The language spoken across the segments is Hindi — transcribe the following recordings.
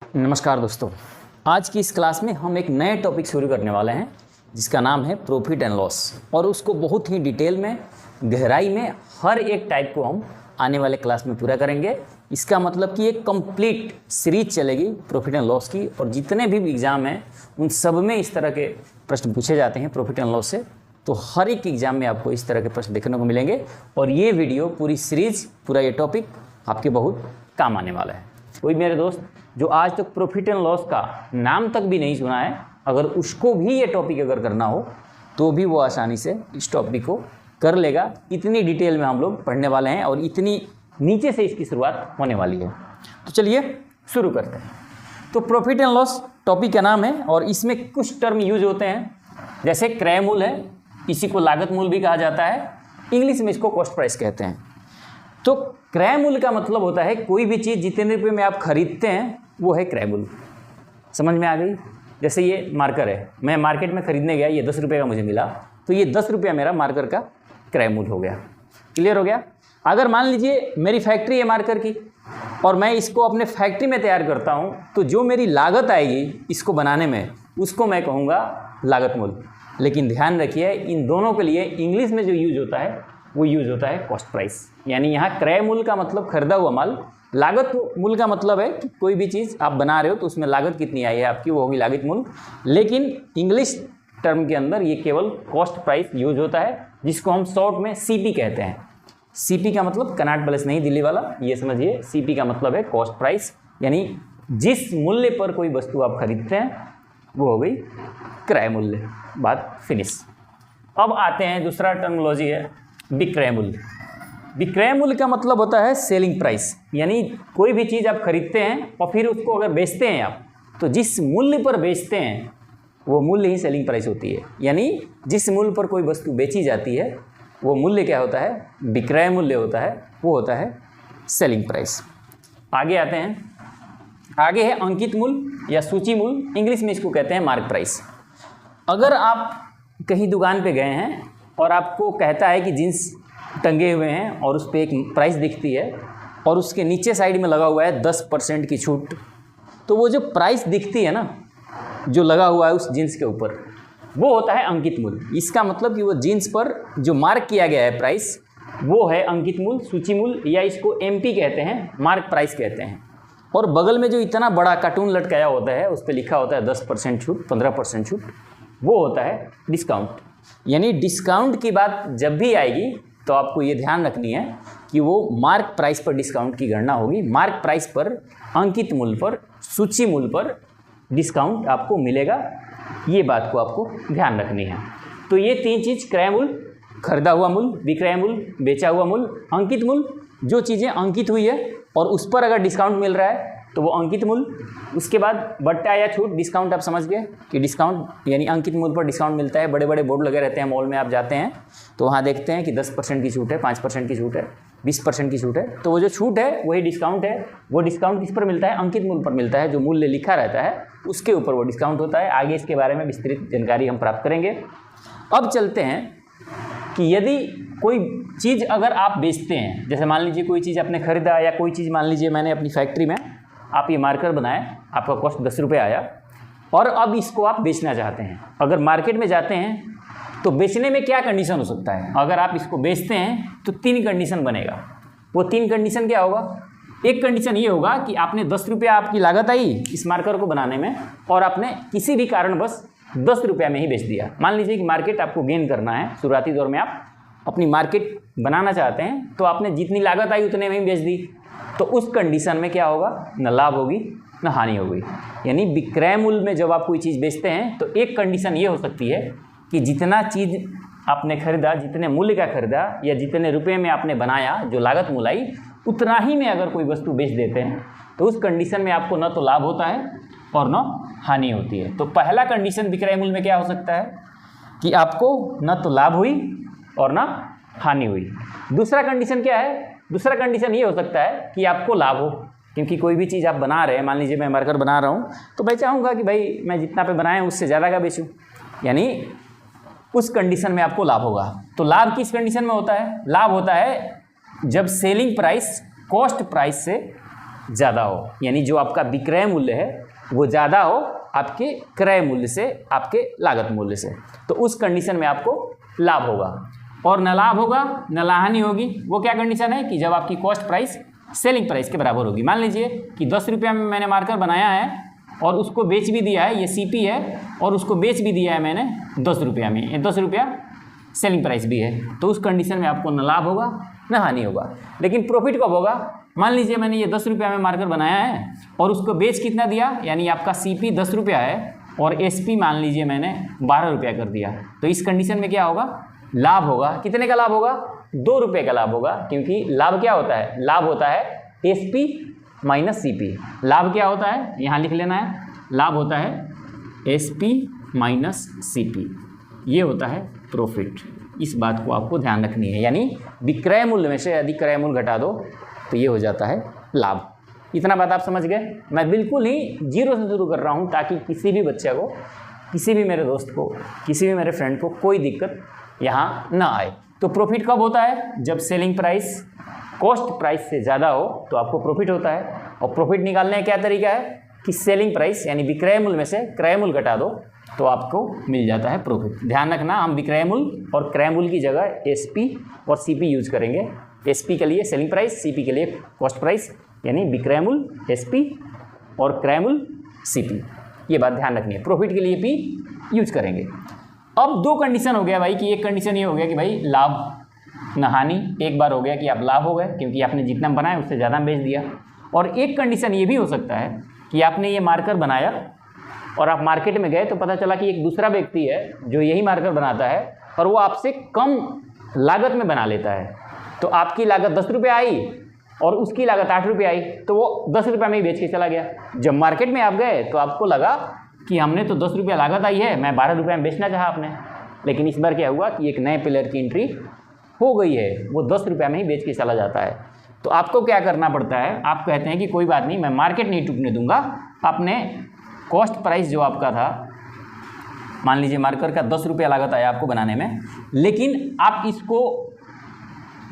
नमस्कार दोस्तों, आज की इस क्लास में हम एक नए टॉपिक शुरू करने वाले हैं जिसका नाम है प्रॉफिट एंड लॉस, और उसको बहुत ही डिटेल में, गहराई में हर एक टाइप को हम आने वाले क्लास में पूरा करेंगे। इसका मतलब कि एक कंप्लीट सीरीज चलेगी प्रॉफिट एंड लॉस की, और जितने भी एग्ज़ाम हैं उन सब में इस तरह के प्रश्न पूछे जाते हैं प्रॉफिट एंड लॉस से। तो हर एक एग्ज़ाम में आपको इस तरह के प्रश्न देखने को मिलेंगे, और ये वीडियो, पूरी सीरीज, पूरा ये टॉपिक आपके बहुत काम आने वाला है। कोई मेरे दोस्त जो आज तक प्रॉफिट एंड लॉस का नाम तक भी नहीं सुना है, अगर उसको भी ये टॉपिक अगर करना हो तो भी वो आसानी से इस टॉपिक को कर लेगा। इतनी डिटेल में हम लोग पढ़ने वाले हैं और इतनी नीचे से इसकी शुरुआत होने वाली है। तो चलिए शुरू करते हैं। तो प्रॉफिट एंड लॉस टॉपिक का नाम है, और इसमें कुछ टर्म यूज होते हैं, जैसे क्रय मूल्य है, इसी को लागत मूल्य भी कहा जाता है, इंग्लिश में इसको कॉस्ट प्राइस कहते हैं। तो क्रय मूल्य का मतलब होता है कोई भी चीज़ जितने रुपये में आप खरीदते हैं वो है क्रय मूल्य। समझ में आ गई? जैसे ये मार्कर है, मैं मार्केट में ख़रीदने गया, ये 10 रुपये का मुझे मिला, तो ये 10 रुपया मेरा मार्कर का क्रय मूल्य हो गया। क्लियर हो गया? अगर मान लीजिए मेरी फैक्ट्री है मार्कर की, और मैं इसको अपने फैक्ट्री में तैयार करता हूँ, तो जो मेरी लागत आएगी इसको बनाने में, उसको मैं कहूँगा लागत मूल्य। लेकिन ध्यान रखिए, इन दोनों के लिए इंग्लिश में जो यूज होता है वो यूज होता है कॉस्ट प्राइस। यानी यहाँ क्रय मूल्य का मतलब खरीदा हुआ माल, लागत मूल्य का मतलब है कि कोई भी चीज़ आप बना रहे हो तो उसमें लागत कितनी आई है आपकी, वो होगी लागत मूल्य। लेकिन इंग्लिश टर्म के अंदर ये केवल कॉस्ट प्राइस यूज होता है, जिसको हम शॉर्ट में सीपी कहते हैं। सीपी का मतलब कनॉट प्लस नहीं दिल्ली वाला, ये समझिए। सीपी का मतलब है कॉस्ट प्राइस, यानी जिस मूल्य पर कोई वस्तु आप खरीदते हैं वो हो गई क्रय मूल्य। बात फिनिश। अब आते हैं, दूसरा टर्मिनोलॉजी है विक्रय मूल्य। विक्रय मूल्य का मतलब होता है सेलिंग प्राइस, यानी कोई भी चीज़ आप खरीदते हैं और फिर उसको अगर बेचते हैं आप, तो जिस मूल्य पर बेचते हैं वो मूल्य ही सेलिंग प्राइस होती है। यानी जिस मूल्य पर कोई वस्तु बेची जाती है वो मूल्य क्या होता है? विक्रय मूल्य होता है, वो होता है सेलिंग प्राइस। आगे आते हैं, आगे है अंकित मूल्य या सूची मूल्य, इंग्लिश में इसको कहते हैं मार्क प्राइस। अगर आप कहीं दुकान पे गए हैं और आपको कहता है कि जीन्स टंगे हुए हैं और उस पर एक प्राइस दिखती है और उसके नीचे साइड में लगा हुआ है 10% की छूट, तो वो जो प्राइस दिखती है ना, जो लगा हुआ है उस जीन्स के ऊपर, वो होता है अंकित मूल्य। इसका मतलब कि वो जीन्स पर जो मार्क किया गया है प्राइस, वो है अंकित मूल्य, सूची मूल्य, या इसको एमपी कहते हैं, मार्क प्राइस कहते हैं। और बगल में जो इतना बड़ा कार्टून लटकाया होता है उस पर लिखा होता है 10% छूट, 15% छूट, वो होता है डिस्काउंट। यानी डिस्काउंट की बात जब भी आएगी तो आपको ये ध्यान रखनी है कि वो मार्क प्राइस पर डिस्काउंट की गणना होगी। मार्क प्राइस पर, अंकित मूल्य पर, सूची मूल्य पर डिस्काउंट आपको मिलेगा। ये बात को आपको ध्यान रखनी है। तो ये तीन चीज़, क्रय मूल्य, खरीदा हुआ मूल्य, विक्रय मूल्य, बेचा हुआ मूल्य, अंकित मूल्य, जो चीज़ें अंकित हुई है और उस पर अगर डिस्काउंट मिल रहा है तो वो अंकित मूल्य। उसके बाद बट्टा या छूट, डिस्काउंट आप समझ गए कि डिस्काउंट यानी अंकित मूल्य पर डिस्काउंट मिलता है। बड़े बड़े बोर्ड लगे रहते हैं, मॉल में आप जाते हैं तो वहाँ देखते हैं कि 10% की छूट है, 5% की छूट है, 20% की छूट है। तो वो जो छूट है वही डिस्काउंट है। वो डिस्काउंट किस पर मिलता है? अंकित मूल्य पर मिलता है। जो मूल्य लिखा रहता है उसके ऊपर वो डिस्काउंट होता है। आगे इसके बारे में विस्तृत जानकारी हम प्राप्त करेंगे। अब चलते हैं कि यदि कोई चीज़ अगर आप बेचते हैं, जैसे मान लीजिए कोई चीज़ आपने खरीदा, या कोई चीज़ मान लीजिए मैंने अपनी फैक्ट्री में, आप ये मार्कर बनाए, आपका कॉस्ट 10 रुपये आया, और अब इसको आप बेचना चाहते हैं। अगर मार्केट में जाते हैं तो बेचने में क्या कंडीशन हो सकता है? अगर आप इसको बेचते हैं तो 3 कंडीशन बनेगा। वो 3 कंडीशन क्या होगा? एक कंडीशन ये होगा कि आपने 10 रुपया आपकी लागत आई इस मार्कर को बनाने में, और आपने किसी भी कारणवश 10 रुपया में ही बेच दिया। मान लीजिए कि मार्केट आपको गेन करना है, शुरुआती दौर में आप अपनी मार्केट बनाना चाहते हैं, तो आपने जितनी लागत आई उतने में ही बेच दी। तो उस कंडीशन में क्या होगा? न लाभ होगी न हानि होगी। यानी विक्रय मूल्य में जब आप कोई चीज़ बेचते हैं तो एक कंडीशन ये हो सकती है कि जितना चीज़ आपने खरीदा, जितने मूल्य का खरीदा, या जितने रुपये में आपने बनाया, जो लागत मूल्य आई, उतना ही में अगर कोई वस्तु बेच देते हैं तो उस कंडीशन में आपको न तो लाभ होता है और न हानि होती है। तो पहला कंडीशन विक्रय मूल्य में क्या हो सकता है कि आपको न तो लाभ हुई और न हानि हुई। दूसरा कंडीशन क्या है? दूसरा कंडीशन ये हो सकता है कि आपको लाभ हो, क्योंकि कोई भी चीज़ आप बना रहे हैं, मान लीजिए मैं मार्कर बना रहा हूँ, तो मैं चाहूँगा कि भाई मैं जितना पे बनाए उससे ज़्यादा का बेचूँ, यानी उस कंडीशन में आपको लाभ होगा। तो लाभ किस कंडीशन में होता है? लाभ होता है जब सेलिंग प्राइस कॉस्ट प्राइस से ज़्यादा हो, यानी जो आपका विक्रय मूल्य है वो ज़्यादा हो आपके क्रय मूल्य से, आपके लागत मूल्य से, तो उस कंडीशन में आपको लाभ होगा। और न लाभ होगा न हानि होगी। वो क्या कंडीशन है कि जब आपकी कॉस्ट प्राइस सेलिंग प्राइस के बराबर होगी। मान लीजिए कि 10 रुपया में मैंने मार्कर बनाया है और उसको बेच भी दिया है, ये CP है, और उसको बेच भी दिया है मैंने 10 रुपया में, ये 10 रुपया सेलिंग प्राइस भी है, तो उस कंडीशन में आपको न लाभ होगा न हानि होगा। लेकिन प्रॉफिट कब होगा? मान लीजिए मैंने ये 10 रुपया में मार्कर बनाया है और उसको बेच कितना दिया, यानी आपका CP 10 रुपया है और SP मान लीजिए मैंने 12 रुपया कर दिया, तो इस कंडीशन में क्या होगा? लाभ होगा। कितने का लाभ होगा? 2 रुपये का लाभ होगा, क्योंकि लाभ क्या होता है? लाभ होता है SP माइनस CP। लाभ क्या होता है? यहाँ लिख लेना है, लाभ होता है SP माइनस CP, ये होता है प्रॉफिट। इस बात को आपको ध्यान रखनी है, यानी विक्रय मूल्य में से यदि क्रय मूल्य घटा दो तो ये हो जाता है लाभ। इतना बात आप समझ गए? मैं बिल्कुल ही जीरो से शुरू कर रहा हूँ ताकि किसी भी बच्चे को, किसी भी मेरे दोस्त को, किसी भी मेरे फ्रेंड को कोई दिक्कत यहाँ ना आए। तो प्रॉफिट कब होता है? जब सेलिंग प्राइस कॉस्ट प्राइस से ज़्यादा हो तो आपको प्रॉफिट होता है। और प्रॉफिट निकालने का क्या तरीका है कि सेलिंग प्राइस यानी विक्रय मूल्य में से क्रय मूल्य घटा दो तो आपको मिल जाता है प्रॉफिट। ध्यान रखना, हम विक्रय मूल्य और क्रय मूल्य की जगह SP और CP यूज करेंगे। SP के लिए सेलिंग प्राइस, CP के लिए कॉस्ट प्राइस, यानी विक्रय मूल्य SP और क्रय मूल्य CP। ये बात ध्यान रखनी है। प्रॉफिट के लिए P यूज करेंगे। अब 2 कंडीशन हो गया भाई कि एक कंडीशन ये हो गया कि भाई लाभ न हानि, एक बार हो गया कि आप लाभ हो गए क्योंकि आपने जितना बनाया उससे ज़्यादा बेच दिया। और एक कंडीशन ये भी हो सकता है कि आपने ये मार्कर बनाया और आप मार्केट में गए तो पता चला कि एक दूसरा व्यक्ति है जो यही मार्कर बनाता है और वो आपसे कम लागत में बना लेता है। तो आपकी लागत 10 रुपये आई और उसकी लागत 8 रुपये आई, तो वो 10 रुपये में ही बेच के चला गया। जब मार्केट में आप गए तो आपको लगा कि हमने तो 10 रुपया लागत आई है, मैं 12 रुपये में बेचना चाहा आपने, लेकिन इस बार क्या हुआ कि एक नए प्लेयर की एंट्री हो गई है, वो 10 रुपये में ही बेच के चला जाता है। तो आपको क्या करना पड़ता है? आप कहते हैं कि कोई बात नहीं, मैं मार्केट नहीं टूटने दूंगा, आपने कॉस्ट प्राइस जो आपका था, मान लीजिए मार्कर का 10 रुपया लागत आया आपको बनाने में, लेकिन आप इसको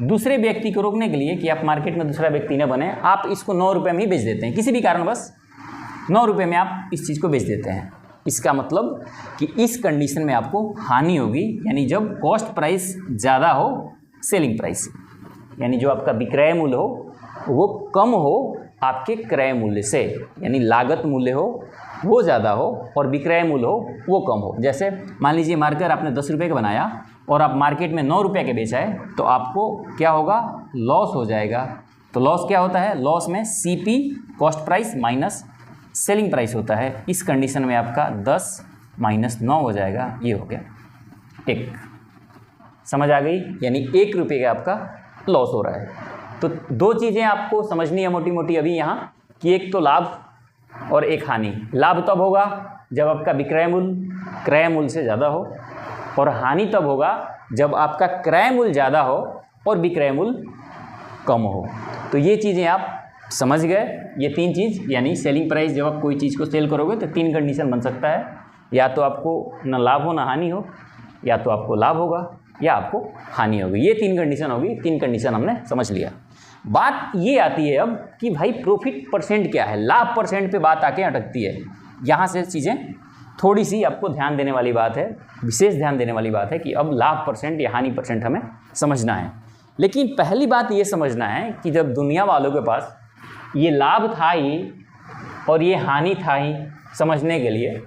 दूसरे व्यक्ति को रोकने के लिए कि आप मार्केट में दूसरा व्यक्ति न बने, आप इसको 9 रुपये में ही बेच देते हैं। किसी भी कारणवश 9 रुपये में आप इस चीज़ को बेच देते हैं। इसका मतलब कि इस कंडीशन में आपको हानि होगी, यानी जब कॉस्ट प्राइस ज़्यादा हो सेलिंग प्राइस, यानी जो आपका विक्रय मूल्य हो वो कम हो आपके क्रय मूल्य से, यानी लागत मूल्य हो वो ज़्यादा हो और विक्रय मूल्य हो वो कम हो। जैसे मान लीजिए मार्कर आपने 10 रुपये का बनाया और आप मार्केट में 9 रुपये के बेचा है, तो आपको क्या होगा? लॉस हो जाएगा। तो लॉस क्या होता है? लॉस में CP cost price minus selling price होता है। इस कंडीशन में आपका 10 माइनस 9 हो जाएगा, ये हो गया 1। समझ आ गई? यानी 1 रुपये का आपका लॉस हो रहा है। तो 2 चीज़ें आपको समझनी है मोटी मोटी अभी यहाँ, कि एक तो लाभ और एक हानि। लाभ तब होगा जब आपका विक्रय मूल्य क्रय मूल्य से ज़्यादा हो, और हानि तब होगा जब आपका क्रय मूल्य ज़्यादा हो और विक्रय मूल्य कम हो। तो ये चीज़ें आप समझ गए। ये 3 चीज़, यानी सेलिंग प्राइस, जब आप कोई चीज़ को सेल करोगे तो 3 कंडीशन बन सकता है, या तो आपको न लाभ हो न हानि हो, या तो आपको लाभ होगा या आपको हानि होगी। ये 3 कंडीशन होगी। 3 कंडीशन हमने समझ लिया। बात ये आती है अब कि भाई प्रॉफिट परसेंट क्या है? लाभ परसेंट पे बात आके अटकती है। यहाँ से चीज़ें थोड़ी सी आपको ध्यान देने वाली बात है, विशेष ध्यान देने वाली बात है कि अब लाभ परसेंट या हानि परसेंट हमें समझना है। लेकिन पहली बात ये समझना है कि जब दुनिया वालों के पास ये लाभ था ही और ये हानि था ही समझने के लिए,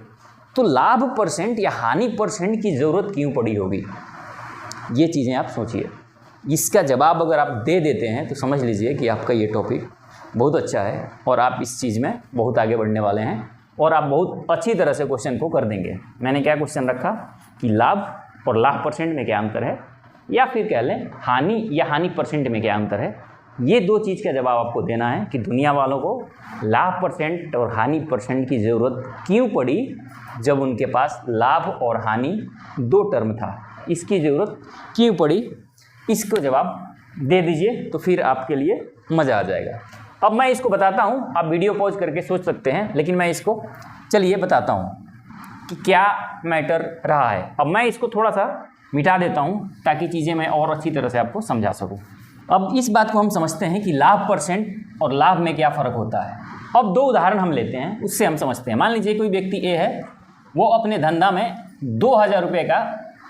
तो लाभ परसेंट या हानि परसेंट की ज़रूरत क्यों पड़ी होगी? ये चीज़ें आप सोचिए। इसका जवाब अगर आप दे देते हैं तो समझ लीजिए कि आपका ये टॉपिक बहुत अच्छा है और आप इस चीज़ में बहुत आगे बढ़ने वाले हैं और आप बहुत अच्छी तरह से क्वेश्चन को कर देंगे। मैंने क्या क्वेश्चन रखा कि लाभ और लाभ परसेंट में क्या अंतर है, या फिर कह लें हानि या हानि परसेंट में क्या अंतर है। ये 2 चीज़ का जवाब आपको देना है कि दुनिया वालों को लाभ परसेंट और हानि परसेंट की ज़रूरत क्यों पड़ी जब उनके पास लाभ और हानि 2 टर्म था। इसकी ज़रूरत क्यों पड़ी, इसको जवाब दे दीजिए तो फिर आपके लिए मज़ा आ जाएगा। अब मैं इसको बताता हूँ, आप वीडियो पॉज करके सोच सकते हैं, लेकिन मैं इसको चलिए बताता हूँ कि क्या मैटर रहा है। अब मैं इसको थोड़ा सा मिटा देता हूँ ताकि चीज़ें मैं और अच्छी तरह से आपको समझा सकूँ। अब इस बात को हम समझते हैं कि लाभ परसेंट और लाभ में क्या फ़र्क होता है। अब दो उदाहरण हम लेते हैं, उससे हम समझते हैं। मान लीजिए कोई व्यक्ति ए है, वो अपने धंधा में 2000 रुपये का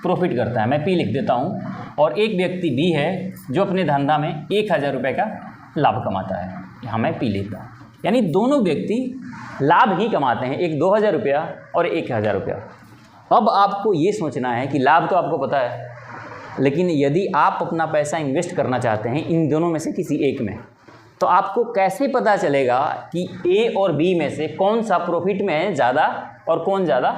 प्रॉफिट करता है, मैं पी लिख देता हूँ, और एक व्यक्ति बी है जो अपने धंधा में 1000 रुपये का लाभ कमाता है, यहाँ मैं पी लेता हूँ। यानी दोनों व्यक्ति लाभ ही कमाते हैं, एक 2000 रुपया और 1000 रुपया। अब आपको ये सोचना है कि लाभ तो आपको पता है, लेकिन यदि आप अपना पैसा इन्वेस्ट करना चाहते हैं इन दोनों में से किसी एक में, तो आपको कैसे पता चलेगा कि ए और बी में से कौन सा प्रॉफिट में है ज़्यादा और कौन ज़्यादा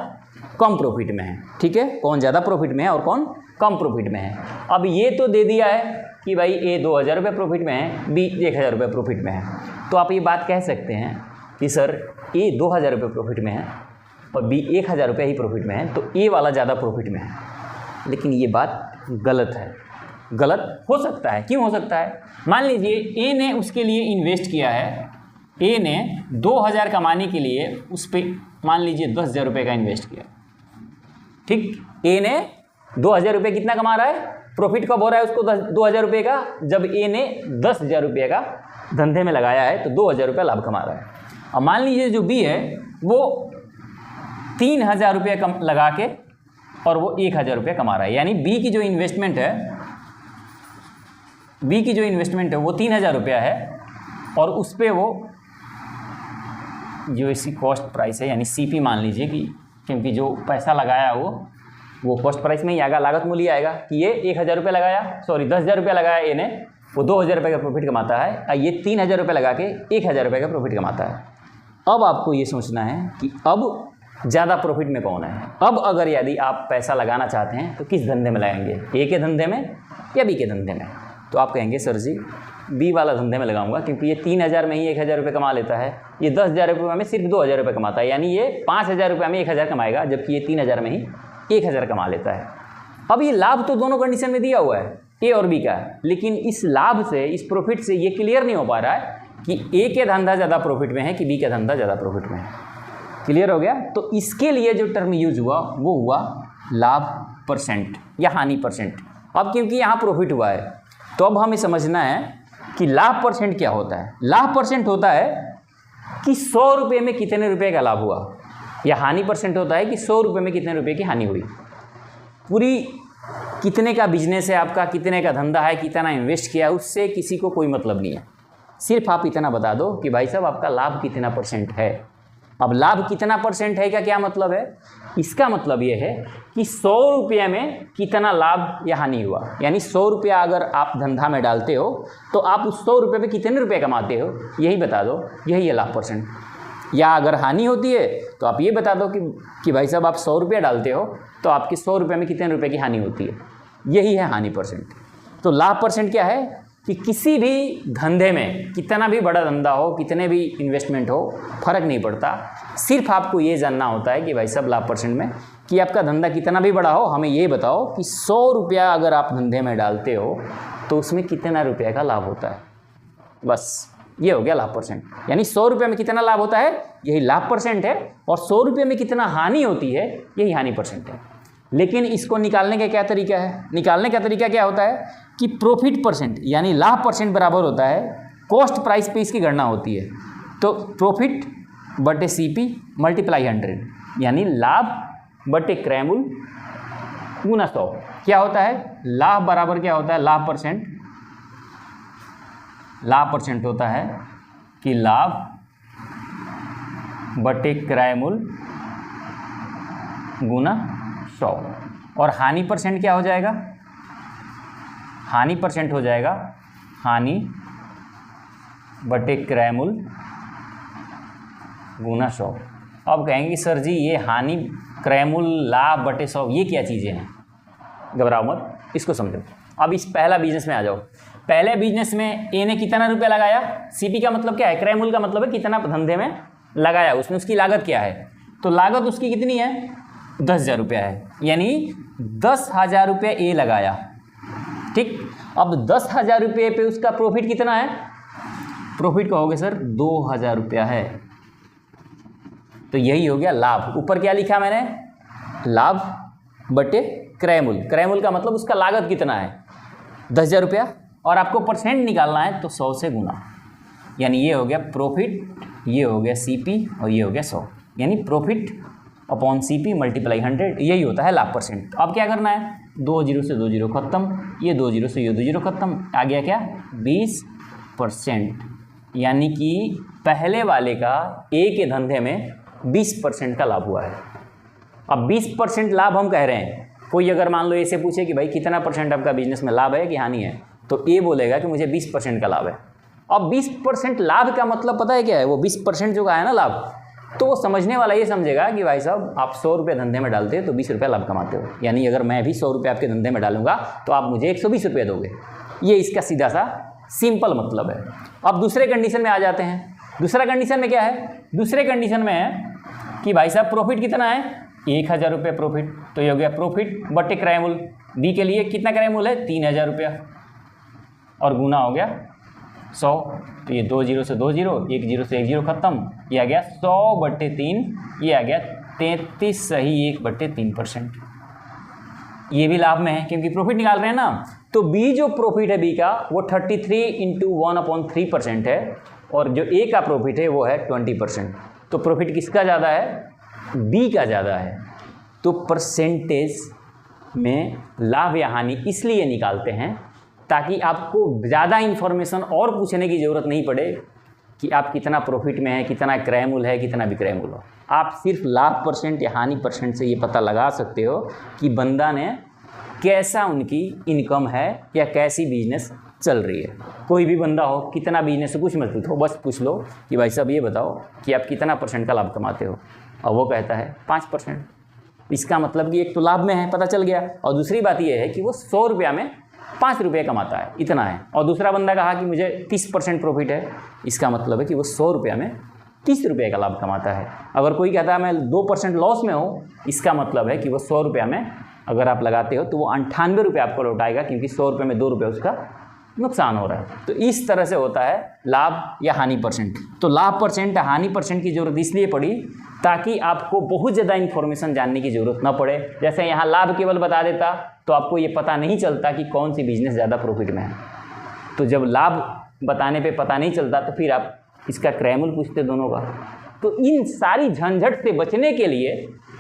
कम प्रॉफिट में है। ठीक है, कौन ज़्यादा प्रॉफिट में है और कौन कम प्रॉफिट में है। अब ये तो दे दिया है कि भाई ए 2000 रुपये प्रॉफिट में है, बी 1000 रुपये प्रॉफिट में है, तो आप ये बात कह सकते हैं कि सर ए 2000 रुपये प्रॉफिट में है और बी 1000 रुपये ही प्रॉफिट में है, तो ए वाला ज़्यादा प्रॉफिट में है। लेकिन ये बात गलत है। गलत हो सकता है, क्यों हो सकता है? मान लीजिए ए ने उसके लिए इन्वेस्ट किया है, ए ने 2000 कमाने के लिए उस पर मान लीजिए 10,000 रुपये का इन्वेस्ट किया। ठीक, ए ने 2000 रुपये कितना कमा रहा है, प्रॉफिट कब हो रहा है उसको 2000 रुपये का, जब ए ने 10,000 रुपये का धंधे में लगाया है तो 2000 रुपये लाभ कमा रहा है। अब मान लीजिए जो बी है वो 3000 रुपये कम लगा के और वो 1000 रुपये कमा रहा है। यानी बी की जो इन्वेस्टमेंट है वो 3000 रुपया है, और उस पर वो जो इसकी कॉस्ट प्राइस है यानी सीपी मान लीजिए कि, क्योंकि जो पैसा लगाया वो कॉस्ट प्राइस में ही आएगा, लागत मूल्य आएगा कि ये 1000 रुपये लगाया, 10,000 रुपये लगाया ए ने, वो 2000 रुपये का प्रॉफिट कमाता है, और ये 3000 रुपये लगा के 1000 रुपये का प्रॉफिट कमाता है। अब आपको ये सोचना है कि अब ज़्यादा प्रॉफिट में कौन है। अब अगर यदि आप पैसा लगाना चाहते हैं तो किस धंधे में लगाएंगे, ए के धंधे में या बी के धंधे में? तो आप कहेंगे सर जी बी वाला धंधे में लगाऊंगा, क्योंकि ये 3000 में ही 1000 रुपये कमा लेता है, ये 10,000 रुपये में सिर्फ 2000 रुपये कमाता है, यानी ये 5000 रुपये में 1000 कमाएगा, जबकि ये 3000 में ही 1000 कमा लेता है। अब ये लाभ तो दोनों कंडीशन में दिया हुआ है ए और बी का, लेकिन इस लाभ से, इस प्रॉफिट से ये क्लियर नहीं हो पा रहा है कि ए के धंधा ज़्यादा प्रॉफिट में है कि बी का धंधा ज़्यादा प्रॉफिट में है। क्लियर हो गया? तो इसके लिए जो टर्म यूज हुआ वो हुआ लाभ परसेंट या हानि परसेंट। अब क्योंकि यहाँ प्रॉफिट हुआ है तो अब हमें समझना है कि लाभ परसेंट क्या होता है। लाभ परसेंट होता है कि 100 रुपये में कितने रुपये का लाभ हुआ, या हानि परसेंट होता है कि 100 रुपये में कितने रुपये की हानि हुई। पूरी कितने का बिजनेस है आपका, कितने का धंधा है, कितना इन्वेस्ट किया, उससे किसी को कोई मतलब नहीं है। सिर्फ आप इतना बता दो कि भाई साहब आपका लाभ कितना परसेंट है। अब लाभ कितना परसेंट है का क्या मतलब है? इसका मतलब ये है कि 100 रुपये में कितना लाभ या हानि हुआ। यानी 100 रुपया अगर आप धंधा में डालते हो तो आप उस 100 रुपये में कितने रुपये कमाते हो, यही बता दो, यही है लाभ परसेंट। या अगर हानि होती है तो आप ये बता दो कि भाई साहब आप 100 रुपया डालते हो तो आपके 100 रुपये में कितने रुपये की हानि होती है, यही है हानि परसेंट। तो लाभ परसेंट क्या है कि किसी भी धंधे में, कितना भी बड़ा धंधा हो, कितने भी इन्वेस्टमेंट हो, फर्क नहीं पड़ता, सिर्फ आपको ये जानना होता है कि भाई साहब लाभ परसेंट में कि आपका धंधा कितना भी बड़ा हो, हमें ये बताओ कि 100 रुपया अगर आप धंधे में डालते हो तो उसमें कितना रुपये का लाभ होता है। बस ये हो गया लाभ परसेंट। यानी 100 रुपये में कितना लाभ होता है, यही लाभ परसेंट है, और 100 रुपये में कितना हानि होती है, यही हानि परसेंट है। लेकिन इसको निकालने का क्या तरीका है? निकालने का तरीका क्या होता है कि प्रॉफिट परसेंट यानी लाभ परसेंट बराबर होता है कॉस्ट प्राइस पे इसकी गणना होती है। तो प्रॉफिट बटे सीपी मल्टीप्लाई 100, यानी लाभ बटे क्रयमूल गुना 100 क्या होता है? लाभ बराबर क्या होता है? लाभ परसेंट होता है कि लाभ बटे क्रयमूल गुना 100। और हानि परसेंट क्या हो जाएगा? हानि परसेंट हो जाएगा हानि बटे क्रयमूल गुना 100। अब कहेंगे सर जी ये हानि क्रयमूल लाभ बटे 100 ये क्या चीज़ें हैं? घबराओ मत, इसको समझो। अब इस पहला बिजनेस में आ जाओ। पहले बिजनेस में ए ने कितना रुपया लगाया, सीपी का मतलब क्या है, क्रयमूल का मतलब है कितना धंधे में लगाया, उसमें उसकी लागत क्या है। तो लागत उसकी कितनी है? 10,000 रुपया है, यानी 10,000 रुपये ए लगाया। ठीक, अब 10,000 रुपये पे उसका प्रॉफिट कितना है? प्रॉफिट कहोगे सर 2,000 रुपया है। तो यही हो गया लाभ। ऊपर क्या लिखा मैंने? लाभ बटे क्रयमूल। क्रयमूल का मतलब उसका लागत कितना है, 10,000 रुपया, और आपको परसेंट निकालना है तो 100 से गुना, यानी ये हो गया प्रॉफिट, ये हो गया सीपी और ये हो गया 100, यानी प्रॉफिट अपॉन सीपी मल्टीप्लाई 100, यही होता है लाभ परसेंट। अब क्या करना है, 2 जीरो से 2 जीरो खत्म, ये 2 जीरो से ये 2 जीरो खत्म, आ गया क्या 20%, यानी कि पहले वाले का ए के धंधे में 20% का लाभ हुआ है। अब 20% लाभ हम कह रहे हैं, कोई अगर मान लो ऐसे पूछे कि भाई कितना परसेंट आपका बिजनेस में लाभ है कि हानि है, तो ए बोलेगा कि मुझे 20% का लाभ है। अब 20% लाभ का मतलब पता है क्या है, वो 20% जो का है ना लाभ, तो वो समझने वाला ये समझेगा कि भाई साहब आप 100 रुपये धंधे में डालते हो तो 20 रुपये लाभ कमाते हो, यानी अगर मैं भी 100 रुपये आपके धंधे में डालूंगा तो आप मुझे 120 रुपये दोगे। ये इसका सीधा सा सिंपल मतलब है। अब दूसरे कंडीशन में आ जाते हैं। दूसरा कंडीशन में क्या है, दूसरे कंडीशन में है कि भाई साहब प्रॉफिट कितना है, 1000 रुपये प्रॉफिट, तो ये हो गया प्रॉफिट बटे क्रय मूल्य। बी के लिए कितना क्रय मूल्य है, 3000 रुपया, और गुना हो गया 100, तो ये 2 जीरो से 2 जीरो, 1 जीरो से 1 जीरो खत्म, ये आ गया 100/3, ये आ गया 33 सही 1/3%। ये भी लाभ में है क्योंकि प्रॉफिट निकाल रहे हैं ना। तो बी जो प्रॉफिट है बी का वो 33 × 1/3% है, और जो ए का प्रॉफिट है वो है 20%। तो प्रॉफिट किसका ज़्यादा है, बी का ज़्यादा है। तो परसेंटेज में लाभ या हानि इसलिए निकालते हैं ताकि आपको ज़्यादा इन्फॉर्मेशन और पूछने की ज़रूरत नहीं पड़े कि आप कितना प्रॉफिट में है, कितना क्रय मूल्य है, कितना विक्रय मूल्य हो। आप सिर्फ लाभ परसेंट या हानि परसेंट से ये पता लगा सकते हो कि बंदा ने कैसा उनकी इनकम है या कैसी बिजनेस चल रही है। कोई भी बंदा हो, कितना बिजनेस से कुछ मत पूछो, बस पूछ लो कि भाई साहब ये बताओ कि आप कितना परसेंट का लाभ कमाते हो, और वो कहता है 5%। इसका मतलब कि एक तो लाभ में है, पता चल गया, और दूसरी बात ये है कि वो 100 रुपया में 5 रुपये कमाता है, इतना है। और दूसरा बंदा कहा कि मुझे 30% प्रॉफिट है, इसका मतलब है कि वो 100 रुपया में 30 रुपये का लाभ कमाता है। अगर कोई कहता है मैं 2% लॉस में हूँ, इसका मतलब है कि वो 100 रुपया में अगर आप लगाते हो तो वो 98 रुपये आपको लौटाएगा, क्योंकि 100 रुपये में 2 रुपये उसका नुकसान हो रहा है। तो इस तरह से होता है लाभ या हानि परसेंट। तो लाभ परसेंट हानि परसेंट की ज़रूरत इसलिए पड़ी ताकि आपको बहुत ज़्यादा इन्फॉर्मेशन जानने की ज़रूरत ना पड़े। जैसे यहाँ लाभ केवल बता देता तो आपको ये पता नहीं चलता कि कौन सी बिजनेस ज़्यादा प्रॉफिट में है। तो जब लाभ बताने पे पता नहीं चलता तो फिर आप इसका क्रय मूल्य पूछते दोनों का। तो इन सारी झंझट से बचने के लिए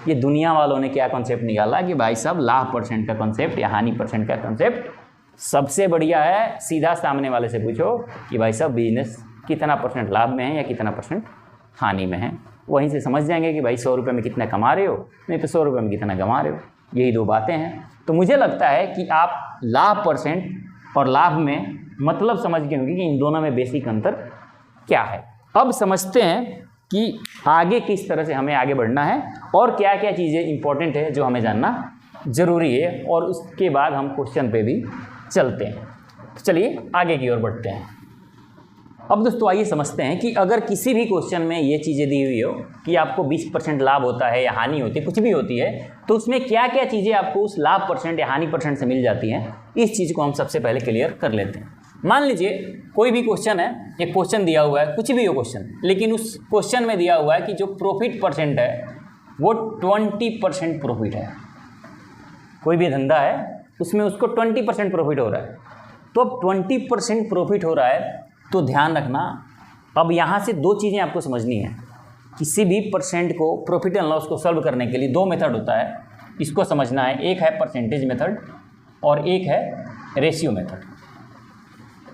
ये दुनिया वालों ने क्या कॉन्सेप्ट निकाला कि भाई साहब लाभ परसेंट का कॉन्सेप्ट या हानि परसेंट का कॉन्सेप्ट सबसे बढ़िया है। सीधा सामने वाले से पूछो कि भाई साहब बिजनेस कितना परसेंट लाभ में है या कितना परसेंट हानि में है, वहीं से समझ जाएंगे कि भाई 100 रुपये में कितना कमा रहे हो, नहीं तो 100 रुपये में कितना कमा रहे हो। यही दो बातें हैं। तो मुझे लगता है कि आप लाभ परसेंट और लाभ में मतलब समझ गए होंगे कि इन दोनों में बेसिक अंतर क्या है। अब समझते हैं कि आगे किस तरह से हमें आगे बढ़ना है और क्या क्या चीज़ें इंपॉर्टेंट है जो हमें जानना ज़रूरी है, और उसके बाद हम क्वेश्चन पे भी चलते हैं। तो चलिए आगे की ओर बढ़ते हैं। अब दोस्तों आइए समझते हैं कि अगर किसी भी क्वेश्चन में ये चीज़ें दी हुई हो कि आपको 20% लाभ होता है या हानि होती है, कुछ भी होती है, तो उसमें क्या क्या चीज़ें आपको उस लाभ परसेंट या हानि परसेंट से मिल जाती हैं, इस चीज़ को हम सबसे पहले क्लियर कर लेते हैं। मान लीजिए कोई भी क्वेश्चन है, एक क्वेश्चन दिया हुआ है, कुछ भी हो क्वेश्चन, लेकिन उस क्वेश्चन में दिया हुआ है कि जो प्रॉफिट परसेंट है वो 20% प्रॉफिट है। कोई भी धंधा है उसमें उसको 20% प्रॉफिट हो रहा है। तो अब 20% प्रॉफिट हो रहा है तो ध्यान रखना, अब यहाँ से दो चीज़ें आपको समझनी है। किसी भी परसेंट को प्रॉफिट एंड लॉस को सॉल्व करने के लिए दो मेथड होता है, इसको समझना है। एक है परसेंटेज मेथड और एक है रेशियो मेथड।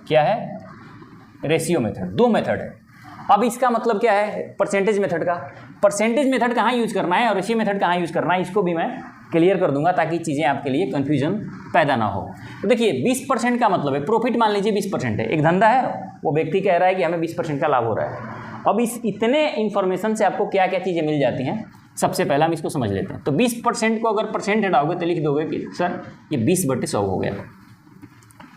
क्या है? Ratio method. दो मेथड है। अब इसका मतलब क्या है परसेंटेज मेथड का? परसेंटेज मेथड कहाँ यूज़ करना है और रेशियो मेथड कहाँ यूज़ करना है, इसको भी मैं क्लियर कर दूंगा ताकि चीज़ें आपके लिए कन्फ्यूजन पैदा ना हो। तो देखिए 20% का मतलब है प्रॉफिट, मान लीजिए 20% है। एक धंधा है, वो व्यक्ति कह रहा है कि हमें 20% का लाभ हो रहा है। अब इस इतने इन्फॉर्मेशन से आपको क्या क्या चीज़ें मिल जाती हैं, सबसे पहले हम इसको समझ लेते हैं। तो 20% को अगर परसेंट हटाओगे तो लिख दोगे कि सर ये 20/100 हो गया।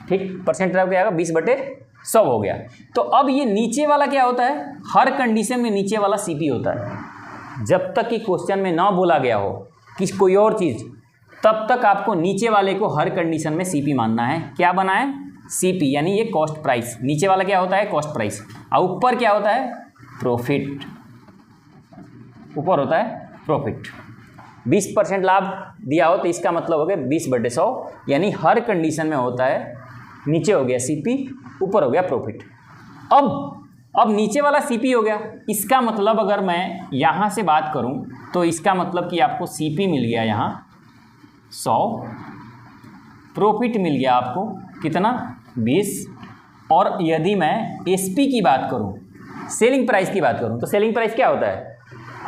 ठीक, परसेंट हटाओ क्या आएगा, 20/100 हो गया। तो अब ये नीचे वाला क्या होता है, हर कंडीशन में नीचे वाला सीपी होता है। जब तक कि क्वेश्चन में ना बोला गया हो कि कोई और चीज़, तब तक आपको नीचे वाले को हर कंडीशन में सीपी मानना है। क्या बना है? सीपी, यानी ये कॉस्ट प्राइस। नीचे वाला क्या होता है? Cost price. और ऊपर क्या होता है? प्रॉफिट। ऊपर होता है प्रॉफिट। 20% लाभ दिया हो तो इसका मतलब हो गया 20/100, यानी हर कंडीशन में होता है नीचे हो गया सीपी, ऊपर हो गया प्रॉफिट। अब नीचे वाला सीपी हो गया, इसका मतलब अगर मैं यहाँ से बात करूँ तो इसका मतलब कि आपको सीपी मिल गया यहाँ 100, प्रॉफिट मिल गया आपको कितना 20, और यदि मैं एसपी की बात करूँ, सेलिंग प्राइस की बात करूँ, तो सेलिंग प्राइस क्या होता है,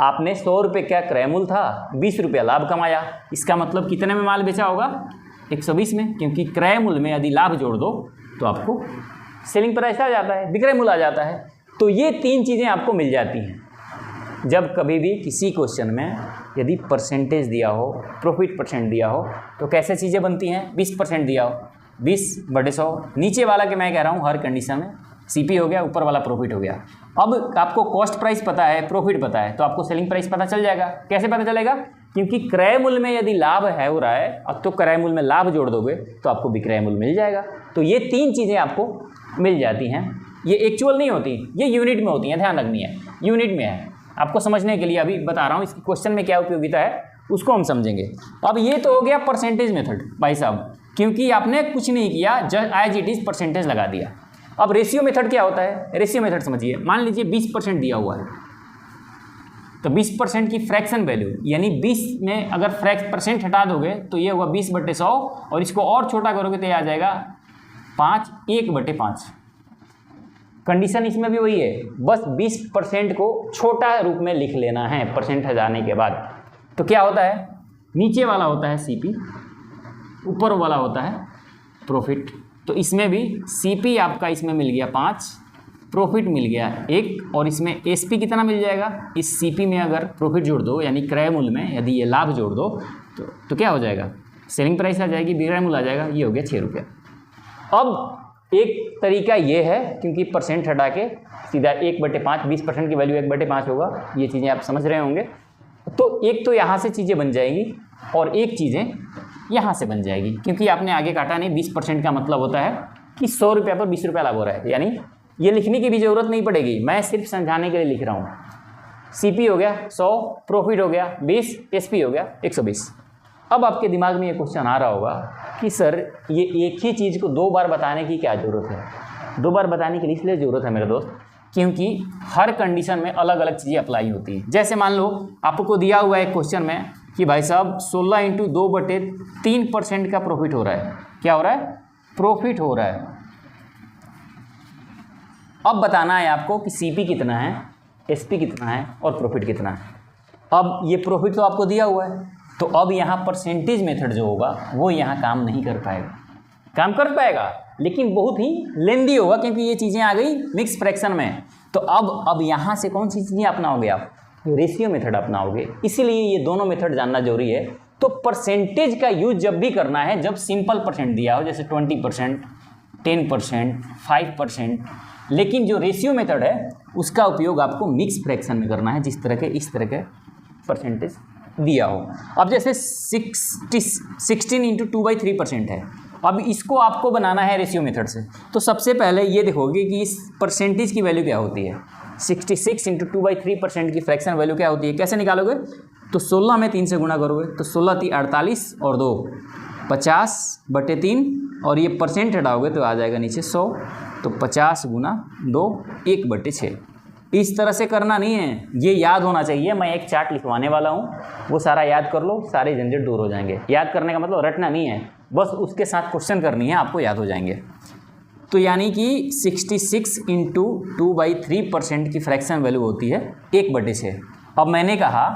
आपने 100 रुपये क्या क्रय मूल्य था, 20 रुपया लाभ कमाया, इसका मतलब कितने में माल बेचा होगा 120 में, क्योंकि क्रय मूल्य में यदि लाभ जोड़ दो तो आपको सेलिंग प्राइस आ जाता है, विक्रय मूल्य आ जाता है। तो ये 3 चीज़ें आपको मिल जाती हैं। जब कभी भी किसी क्वेश्चन में यदि परसेंटेज दिया हो, प्रॉफिट परसेंट दिया हो, तो कैसे चीज़ें बनती हैं, 20% दिया हो 20/100, नीचे वाला के मैं कह रहा हूँ हर कंडीशन में सीपी हो गया, ऊपर वाला प्रॉफिट हो गया। अब आपको कॉस्ट प्राइस पता है, प्रॉफिट पता है, तो आपको सेलिंग प्राइस पता चल जाएगा। कैसे पता चलेगा, क्योंकि क्रय मूल्य में यदि लाभ है हो रहा है, अब तो क्रय मूल्य में लाभ जोड़ दोगे तो आपको विक्रय मूल्य मिल जाएगा। तो ये 3 चीज़ें आपको मिल जाती हैं। ये एक्चुअल नहीं होती, ये यूनिट में होती हैं, ध्यान रखनी है, यूनिट में है। आपको समझने के लिए अभी बता रहा हूँ, इसकी क्वेश्चन में क्या उपयोगिता है उसको हम समझेंगे। अब ये तो हो गया परसेंटेज मेथड भाई साहब, क्योंकि आपने कुछ नहीं किया, just as it is percentage लगा दिया। अब रेशियो मेथड क्या होता है, रेशियो मेथड समझिए। मान लीजिए 20% दिया हुआ है, तो 20% की फ्रैक्शन वैल्यू, यानी 20 में अगर परसेंट हटा दोगे तो ये हुआ 20/100, और इसको और छोटा करोगे तो ये आ जाएगा 5, 1/5। कंडीशन इसमें भी वही है, बस 20% को छोटा रूप में लिख लेना है परसेंट हटाने के बाद। तो क्या होता है, नीचे वाला होता है सीपी, ऊपर वाला होता है प्रॉफिट। तो इसमें भी सीपी आपका इसमें मिल गया 5, प्रॉफिट मिल गया 1, और इसमें एसपी कितना मिल जाएगा, इस सीपी में अगर प्रॉफिट जोड़ दो, यानी क्रय मूल्य में यदि ये लाभ जोड़ दो तो क्या हो जाएगा, सेलिंग प्राइस आ जाएगी, विक्रय मूल्य आ जाएगा, ये हो गया 6 रुपये। अब एक तरीका ये है, क्योंकि परसेंट हटा के सीधा 1/5, 20% की वैल्यू 1/5 होगा, ये चीज़ें आप समझ रहे होंगे। तो एक तो यहाँ से चीज़ें बन जाएगी और एक चीज़ें यहाँ से बन जाएगी, क्योंकि आपने आगे काटा नहीं। 20% का मतलब होता है कि 100 रुपये पर 20 रुपया लाभ हो रहा है, यानी ये लिखने की भी ज़रूरत नहीं पड़ेगी, मैं सिर्फ समझाने के लिए लिख रहा हूँ। सीपी हो गया 100, प्रॉफिट हो गया 20, एसपी हो गया 120। अब आपके दिमाग में ये क्वेश्चन आ रहा होगा कि सर ये एक ही चीज़ को 2 बार बताने की क्या ज़रूरत है। 2 बार बताने की इसलिए ज़रूरत है मेरे दोस्त, क्योंकि हर कंडीशन में अलग अलग चीज़ें अप्लाई होती हैं। जैसे मान लो आपको दिया हुआ है क्वेश्चन में कि भाई साहब 16 × 2/3% का प्रॉफिट हो रहा है। क्या हो रहा है, प्रॉफिट हो रहा है। अब बताना है आपको कि सीपी कितना है, एसपी कितना है और प्रॉफिट कितना है। अब ये प्रॉफिट तो आपको दिया हुआ है, तो अब यहाँ परसेंटेज मेथड जो होगा वो यहाँ काम नहीं कर पाएगा। काम कर पाएगा लेकिन बहुत ही लेंदी होगा, क्योंकि ये चीज़ें आ गई मिक्स फ्रैक्शन में। तो अब यहाँ से कौन सी चीज़ें अपनाओगे आप, रेशियो मेथड अपनाओगे। इसीलिए ये दोनों मेथड जानना जरूरी है। तो परसेंटेज का यूज जब भी करना है जब सिंपल परसेंट दिया हो, जैसे 20%, 10%, 5%, लेकिन जो रेशियो मेथड है उसका उपयोग आपको मिक्स फ्रैक्शन में करना है, जिस तरह के इस तरह के परसेंटेज दिया हो। अब जैसे 16 × 2/3% है, अब इसको आपको बनाना है रेशियो मेथड से। तो सबसे पहले ये देखोगे कि इस परसेंटेज की वैल्यू क्या होती है। 66 × 2/3% की फ्रैक्शन वैल्यू क्या होती है, कैसे निकालोगे, तो 16 में 3 से गुणा करोगे तो 16 × 48 और 2 50/3, और ये परसेंट हटाओगे तो आ जाएगा नीचे 100, तो 50 × 2 1/6। इस तरह से करना नहीं है, ये याद होना चाहिए। मैं एक चार्ट लिखवाने वाला हूँ, वो सारा याद कर लो, सारे झंझट दूर हो जाएंगे। याद करने का मतलब रटना नहीं है, बस उसके साथ क्वेश्चन करनी है, आपको याद हो जाएंगे। तो यानी कि 66 × 2/3% की फ्रैक्शन वैल्यू होती है 1/6। अब मैंने कहा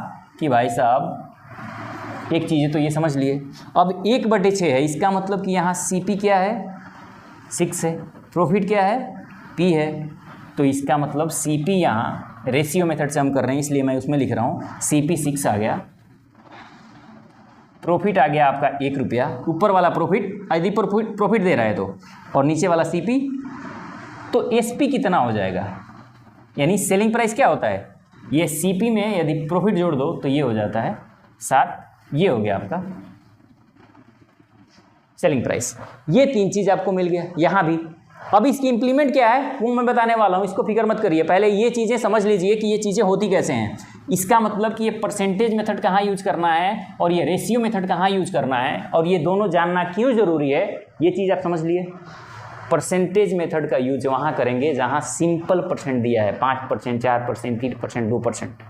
कि भाई साहब एक चीज़ तो ये समझ लिए, अब 1/6 है, इसका मतलब कि यहाँ सीपी क्या है 6 है, प्रॉफिट क्या है पी है। तो इसका मतलब सीपी यहाँ रेशियो मेथड से हम कर रहे हैं, इसलिए मैं उसमें लिख रहा हूँ सीपी 6 आ गया, प्रॉफिट आ गया आपका 1 रुपया, ऊपर वाला प्रॉफिट यदि प्रॉफिट दे रहा है तो, और नीचे वाला सीपी। तो एसपी कितना हो जाएगा, यानी सेलिंग प्राइस क्या होता है, ये सीपी में यदि प्रॉफिट जोड़ दो तो ये हो जाता है 7, ये हो गया आपका सेलिंग प्राइस। ये 3 चीज़ आपको मिल गया यहाँ भी। अब इसकी इंप्लीमेंट क्या है वो मैं बताने वाला हूँ, इसको फिक्र मत करिए, पहले ये चीज़ें समझ लीजिए कि ये चीज़ें होती कैसे हैं। इसका मतलब कि ये परसेंटेज मेथड कहाँ यूज करना है और ये रेशियो मेथड कहाँ यूज करना है, और ये दोनों जानना क्यों ज़रूरी है, ये चीज़ आप समझ लिए। परसेंटेज मेथड का यूज वहाँ करेंगे जहाँ सिंपल परसेंट दिया है 5%, 4%, 3%, 2%,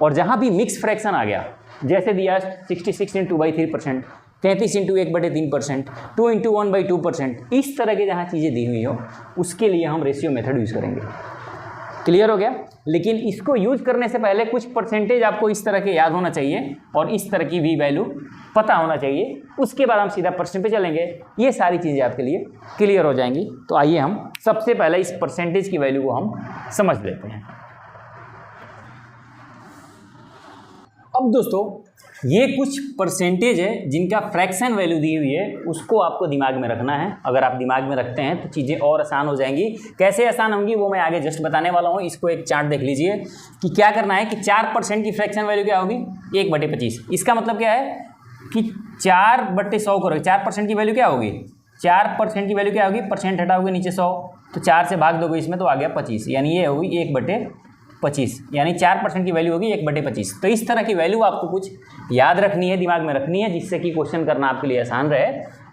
और जहाँ भी मिक्स फ्रैक्शन आ गया, जैसे दिया 66 × 2/3%, 33 × 1/3%, 2 × 1/2%, इस तरह के जहाँ चीज़ें दी हुई हो उसके लिए हम रेशियो मेथड यूज़ करेंगे। क्लियर हो गया? लेकिन इसको यूज करने से पहले कुछ परसेंटेज आपको इस तरह के याद होना चाहिए और इस तरह की वी वैल्यू पता होना चाहिए, उसके बाद हम सीधा परसेंट पे चलेंगे। ये सारी चीज़ें आपके लिए क्लियर हो जाएंगी। तो आइए हम सबसे पहले इस परसेंटेज की वैल्यू को हम समझ लेते हैं। अब दोस्तों ये कुछ परसेंटेज है जिनका फ्रैक्शन वैल्यू दी हुई है, उसको आपको दिमाग में रखना है। अगर आप दिमाग में रखते हैं तो चीज़ें और आसान हो जाएंगी। कैसे आसान होंगी वो मैं आगे जस्ट बताने वाला हूँ। इसको एक चार्ट देख लीजिए कि क्या करना है कि 4% की फ्रैक्शन वैल्यू क्या होगी, 1/25। इसका मतलब क्या है कि 4/100 करोगे, 4% की वैल्यू क्या होगी, 4% की वैल्यू क्या होगी, परसेंट हटाओगे नीचे 100, तो 4 से भाग दोगे इसमें तो आ गया 25, यानी ये होगी 1/25, यानी 4% की वैल्यू होगी 1/25। तो इस तरह की वैल्यू आपको कुछ याद रखनी है, दिमाग में रखनी है, जिससे कि क्वेश्चन करना आपके लिए आसान रहे।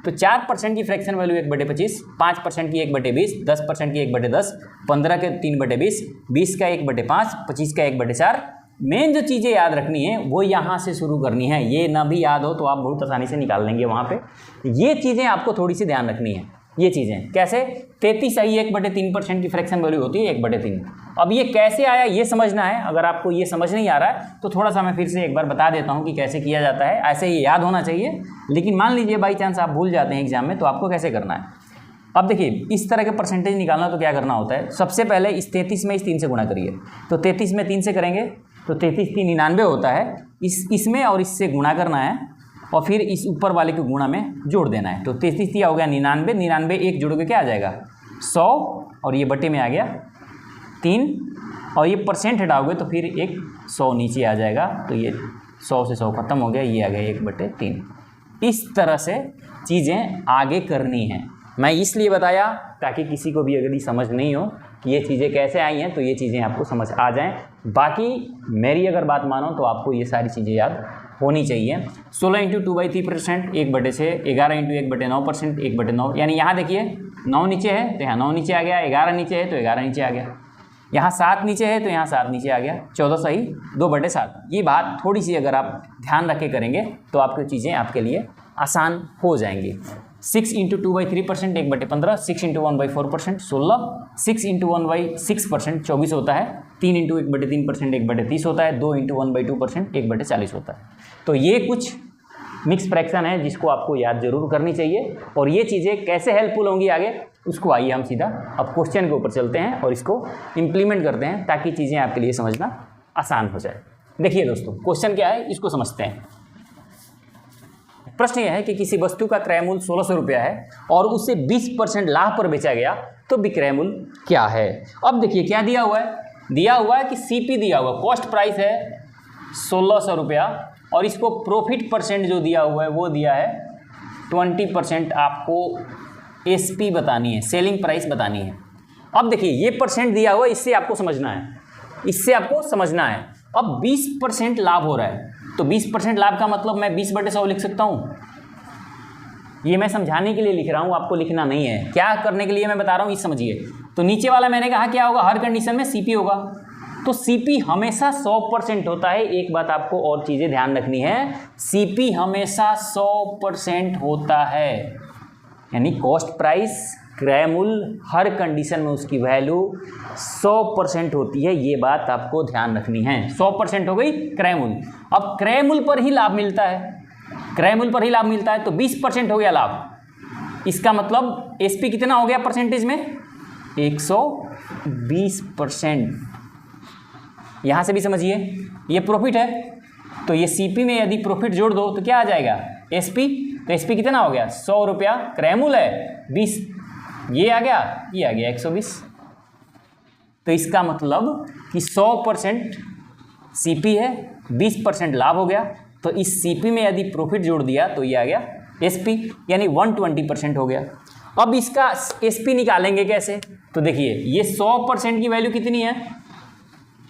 तो 4% की फ्रैक्शन वैल्यू 1/25, 5% की 1/20, 10% की 1/10, 15 के 3/20, 20 का 1/5, 25 का 1/4। मेन जो चीज़ें याद रखनी है वो यहाँ से शुरू करनी है। ये ना भी याद हो तो आप बहुत आसानी से निकाल लेंगे वहाँ पे। ये चीज़ें आपको थोड़ी सी ध्यान रखनी है। ये चीज़ें कैसे, 33 आई 1/3% की फ्रैक्शन वैल्यू होती है 1/3। अब ये कैसे आया ये समझना है। अगर आपको ये समझ नहीं आ रहा है तो थोड़ा सा मैं फिर से एक बार बता देता हूँ कि कैसे किया जाता है। ऐसे ये याद होना चाहिए, लेकिन मान लीजिए बाई चांस आप भूल जाते हैं एग्जाम में, तो आपको कैसे करना है। अब देखिए इस तरह के परसेंटेज निकालना तो क्या करना होता है, सबसे पहले इस 33 में इस 3 से गुणा करिए। तो 33 में 3 से करेंगे तो 33 3 99 होता है। इसमें और इससे गुणा करना है और फिर इस ऊपर वाले के गुणा में जोड़ देना है। तो 33 दिया हो गया 99, 99 एक जोड़ोगे क्या आ जाएगा 100, और ये बटे में आ गया 3, और ये परसेंट हटाओगे तो फिर एक 100 नीचे आ जाएगा। तो ये 100 से 100 खत्म हो गया, ये आ गया 1/3। इस तरह से चीज़ें आगे करनी हैं। मैं इसलिए बताया ताकि किसी को भी अगर ये समझ नहीं हो कि ये चीज़ें कैसे आई हैं, तो ये चीज़ें आपको समझ आ जाएं। बाकी मेरी अगर बात मानो तो आपको ये सारी चीज़ें याद होनी चाहिए। 16 × 2/3%, 1/6, 11 × 1/9%, 1/9, यानी यहाँ देखिए 9 नीचे है तो यहाँ 9 नीचे आ गया, 11 नीचे है तो 11 नीचे आ गया, यहाँ 7 नीचे है तो यहाँ 7 नीचे आ गया, 14 सही 2/7। ये बात थोड़ी सी अगर आप ध्यान रख के करेंगे तो आपकी चीज़ें आपके लिए आसान हो जाएंगी। 6 × 2/3%, 1/15, 6 × 1/4%, 16, 6 × 1/6%, 24 होता है, 3 × 1/3%, 1/30 होता है, 2 × 1/2%, 1/40 होता है। तो ये कुछ मिक्स फ्रैक्शन है जिसको आपको याद जरूर करनी चाहिए। और ये चीज़ें कैसे हेल्पफुल होंगी आगे, उसको आइए हम सीधा अब क्वेश्चन के ऊपर चलते हैं और इसको इम्प्लीमेंट करते हैं ताकि चीज़ें आपके लिए समझना आसान हो जाए। देखिए दोस्तों क्वेश्चन क्या है, इसको समझते हैं। प्रश्न यह है कि किसी वस्तु का क्रय मूल्य 1600 रुपया है और उसे 20% लाभ पर बेचा गया तो विक्रय मूल्य क्या है। अब देखिए क्या दिया हुआ है, दिया हुआ है कि सीपी दिया हुआ, कॉस्ट प्राइस है 1600 रुपया, और इसको प्रॉफिट परसेंट जो दिया हुआ है वो दिया है 20%। आपको एसपी बतानी है, सेलिंग प्राइस बतानी है। अब देखिए ये परसेंट दिया हुआ है, इससे आपको समझना है, इससे आपको समझना है। अब 20% लाभ हो रहा है तो 20% लाभ का मतलब मैं 20/100 लिख सकता हूँ। ये मैं समझाने के लिए लिख रहा हूँ, आपको लिखना नहीं है। क्या करने के लिए मैं बता रहा हूँ ये समझिए। तो नीचे वाला मैंने कहा क्या होगा, हर कंडीशन में सीपी होगा, तो सीपी हमेशा 100% होता है। एक बात आपको और चीज़ें ध्यान रखनी है, सीपी हमेशा 100% होता है, यानी कॉस्ट प्राइस क्रय मूल्य हर कंडीशन में उसकी वैल्यू 100% होती है। ये बात आपको ध्यान रखनी है। 100% हो गई क्रय मूल्य। अब क्रय मूल्य पर ही लाभ मिलता है, क्रय मूल्य पर ही लाभ मिलता है, तो 20% हो गया लाभ। इसका मतलब एसपी कितना हो गया परसेंटेज में, 120%। यहाँ से भी समझिए ये प्रॉफिट है, तो ये सीपी में यदि प्रॉफिट जोड़ दो तो क्या आ जाएगा एसपी। तो एसपी कितना हो गया 100 रुपया, क्रय मूल्य है 20, ये आ गया, ये आ गया 120। तो इसका मतलब कि 100% सीपी है, 20% लाभ हो गया, तो इस सीपी में यदि प्रॉफिट जोड़ दिया तो ये आ गया एसपी, यानी 120% हो गया। अब इसका एसपी निकालेंगे कैसे, तो देखिए ये 100% की वैल्यू कितनी है,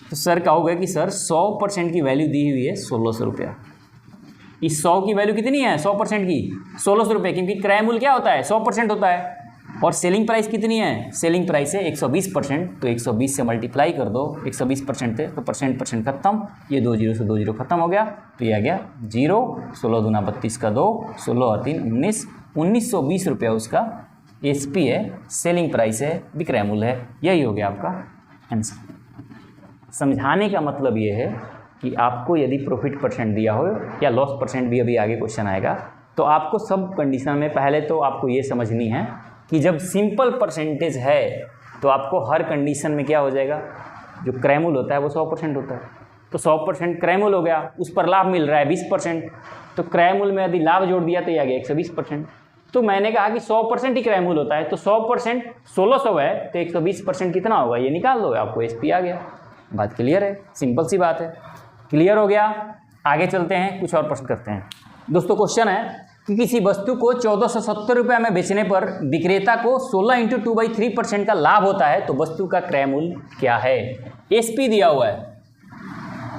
तो सर कहोगे कि सर 100% की वैल्यू दी हुई है 1600 रुपया। इस 100 की वैल्यू कितनी है 100% की 1600 रुपये, क्योंकि क्रय मूल्य क्या होता है 100% होता है। और सेलिंग प्राइस कितनी है, सेलिंग प्राइस है 120%, तो 120 से मल्टीप्लाई कर दो, 120% थे तो परसेंट खत्म, ये 2 जीरो से 2 जीरो खत्म हो गया, तो ये आ गया 0, 16 दूना 32 का 2, 16 और 3 19, 1920 रुपया उसका एसपी है, सेलिंग प्राइस है, विक्रय मूल्य है। यही हो गया आपका आंसर। समझाने का मतलब ये है कि आपको यदि प्रॉफिट परसेंट दिया हो या लॉस परसेंट भी अभी आगे क्वेश्चन आएगा, तो आपको सब कंडीशन में पहले तो आपको ये समझनी है कि जब सिंपल परसेंटेज है तो आपको हर कंडीशन में क्या हो जाएगा, जो क्रय मूल्य होता है वो 100% होता है, तो 100% क्रय मूल्य हो गया, उस पर लाभ मिल रहा है 20%, तो क्रय मूल्य में यदि लाभ जोड़ दिया तो ये आ गया 120%। तो मैंने कहा कि 100% ही क्रय मूल्य होता है, तो 100% 1600 है, तो 120% कितना होगा ये निकाल लो, आपको एसपी आ गया। बात क्लियर है, सिंपल सी बात है। क्लियर हो गया, आगे चलते हैं, कुछ और प्रश्न करते हैं। दोस्तों क्वेश्चन है कि किसी वस्तु को 1470 रुपये में बेचने पर विक्रेता को 16 × 2/3% का लाभ होता है, तो वस्तु का क्रय मूल्य क्या है। एसपी दिया हुआ है,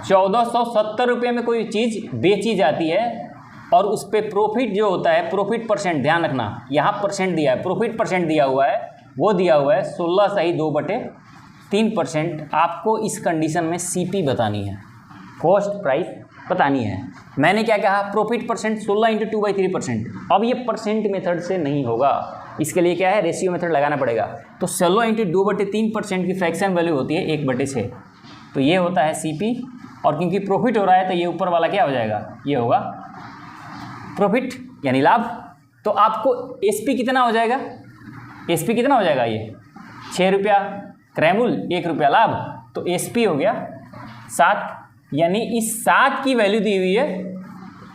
1470 रुपये में कोई चीज़ बेची जाती है और उस पर प्रॉफिट जो होता है, प्रॉफिट परसेंट, ध्यान रखना यहाँ परसेंट दिया है, प्रॉफिट परसेंट दिया हुआ है, वो दिया हुआ है 16 सही 2/3%। आपको इस कंडीशन में सीपी बतानी है, कॉस्ट प्राइस बतानी है। मैंने क्या कहा, प्रॉफिट परसेंट 16 × 2/3%। अब ये परसेंट मेथड से नहीं होगा, इसके लिए क्या है, रेशियो मेथड लगाना पड़ेगा। तो 16 × 2/3% की फ्रैक्शन वैल्यू होती है 1/6, तो ये होता है सीपी। और क्योंकि प्रॉफिट हो रहा है तो ये ऊपर वाला क्या हो जाएगा, ये होगा प्रॉफिट यानी लाभ। तो आपको एसपी कितना हो जाएगा, एसपी कितना हो जाएगा, ये 6 रुपया क्रय मूल्य 1 रुपया लाभ, तो एसपी हो गया 7, यानी इस 7 की वैल्यू दी हुई है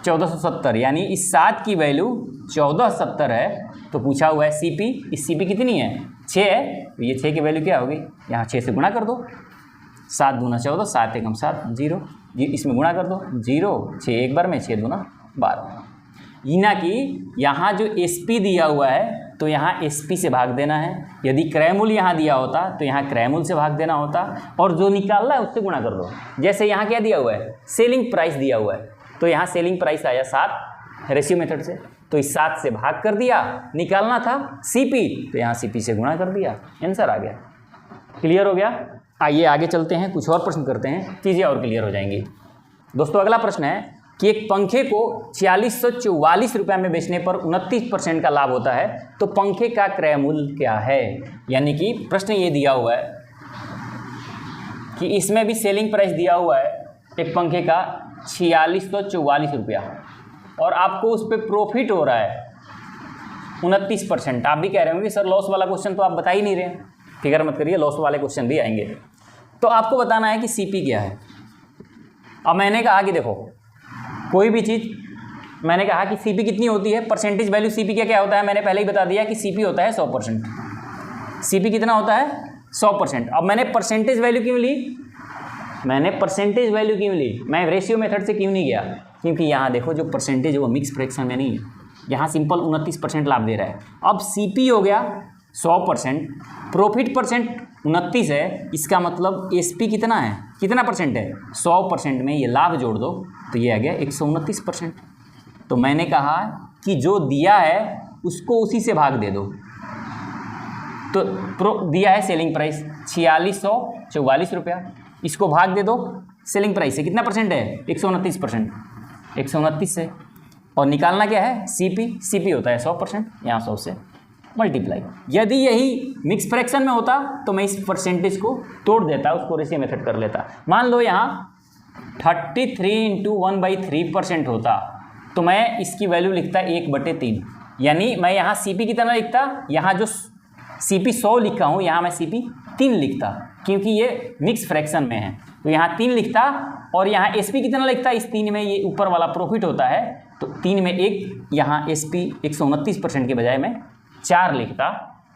1470, यानी इस 7 की वैल्यू 1470 है। तो पूछा हुआ है सीपी, इस सीपी कितनी है, 6 है, तो ये 6 की वैल्यू क्या होगी, यहाँ 6 से गुणा कर दो, 7 दूना 14, 7 एकम 7, 0, इसमें गुणा कर दो, 0 6 एक बार में, 6 दूना 12। ना कि यहाँ जो एसपी दिया हुआ है तो यहाँ एसपी से भाग देना है, यदि क्रय मूल्य यहाँ दिया होता तो यहाँ क्रय मूल्य से भाग देना होता, और जो निकालना है उससे गुणा कर दो। जैसे यहाँ क्या दिया हुआ है, सेलिंग प्राइस दिया हुआ है, तो यहाँ सेलिंग प्राइस आया 7 रेशियो मेथड से, तो इस 7 से भाग कर दिया, निकालना था सीपी, तो यहाँ सीपी से गुणा कर दिया, आंसर आ गया। क्लियर हो गया। आइए आगे चलते हैं, कुछ और प्रश्न करते हैं, चीज़ें और क्लियर हो जाएंगी। दोस्तों अगला प्रश्न है कि एक पंखे को 4644 रुपये में बेचने पर 29% का लाभ होता है, तो पंखे का क्रय मूल्य क्या है। यानी कि प्रश्न ये दिया हुआ है कि इसमें भी सेलिंग प्राइस दिया हुआ है एक पंखे का 4644 रुपया, और आपको उस पर प्रॉफिट हो रहा है 29%। आप भी कह रहे होंगे सर लॉस वाला क्वेश्चन तो आप बता ही नहीं रहे, फिक्र मत करिए, लॉस वाले क्वेश्चन भी आएंगे। तो आपको बताना है कि सीपी क्या है। अब मैंने कहा कि देखो कोई भी चीज़, मैंने कहा कि सीपी कितनी होती है, परसेंटेज वैल्यू सीपी क्या होता है, मैंने पहले ही बता दिया कि सीपी होता है 100%। सीपी कितना होता है 100%। अब मैंने परसेंटेज वैल्यू क्यों ली, मैंने परसेंटेज वैल्यू क्यों ली, मैं रेशियो मेथड से क्यों नहीं गया, क्योंकि यहाँ देखो जो परसेंटेज है वो मिक्स फ्रैक्शन में नहीं है, यहाँ सिंपल 29% लाभ दे रहा है। अब सीपी हो गया 100%, प्रॉफिट परसेंट 29 है, इसका मतलब एसपी कितना है, कितना परसेंट है, 100% में ये लाभ जोड़ दो तो ये आ गया 129%। तो मैंने कहा कि जो दिया है उसको उसी से भाग दे दो, तो दिया है सेलिंग प्राइस 4644 रुपया, इसको भाग दे दो सेलिंग प्राइस से, कितना परसेंट है 129%, 129 से, और निकालना क्या है सीपी, सीपी होता है 100%, यहाँ 100 से मल्टीप्लाई। यदि यही मिक्स फ्रैक्शन में होता तो मैं इस परसेंटेज को तोड़ देता, उसको रेशियो मेथड कर लेता। मान लो यहाँ 33 × 1/3% होता, तो मैं इसकी वैल्यू लिखता 1/3, यानी मैं यहाँ सीपी कितना लिखता, यहाँ जो सीपी 100 लिखा हूँ यहाँ मैं सीपी 3 लिखता, क्योंकि ये मिक्स फ्रैक्शन में है, तो यहाँ 3 लिखता, और यहाँ एसपी कितना लिखता, इस 3 में ये ऊपर वाला प्रॉफिट होता है, तो 3 में 1, यहाँ एसपी 129% के बजाय मैं 4 लिखता,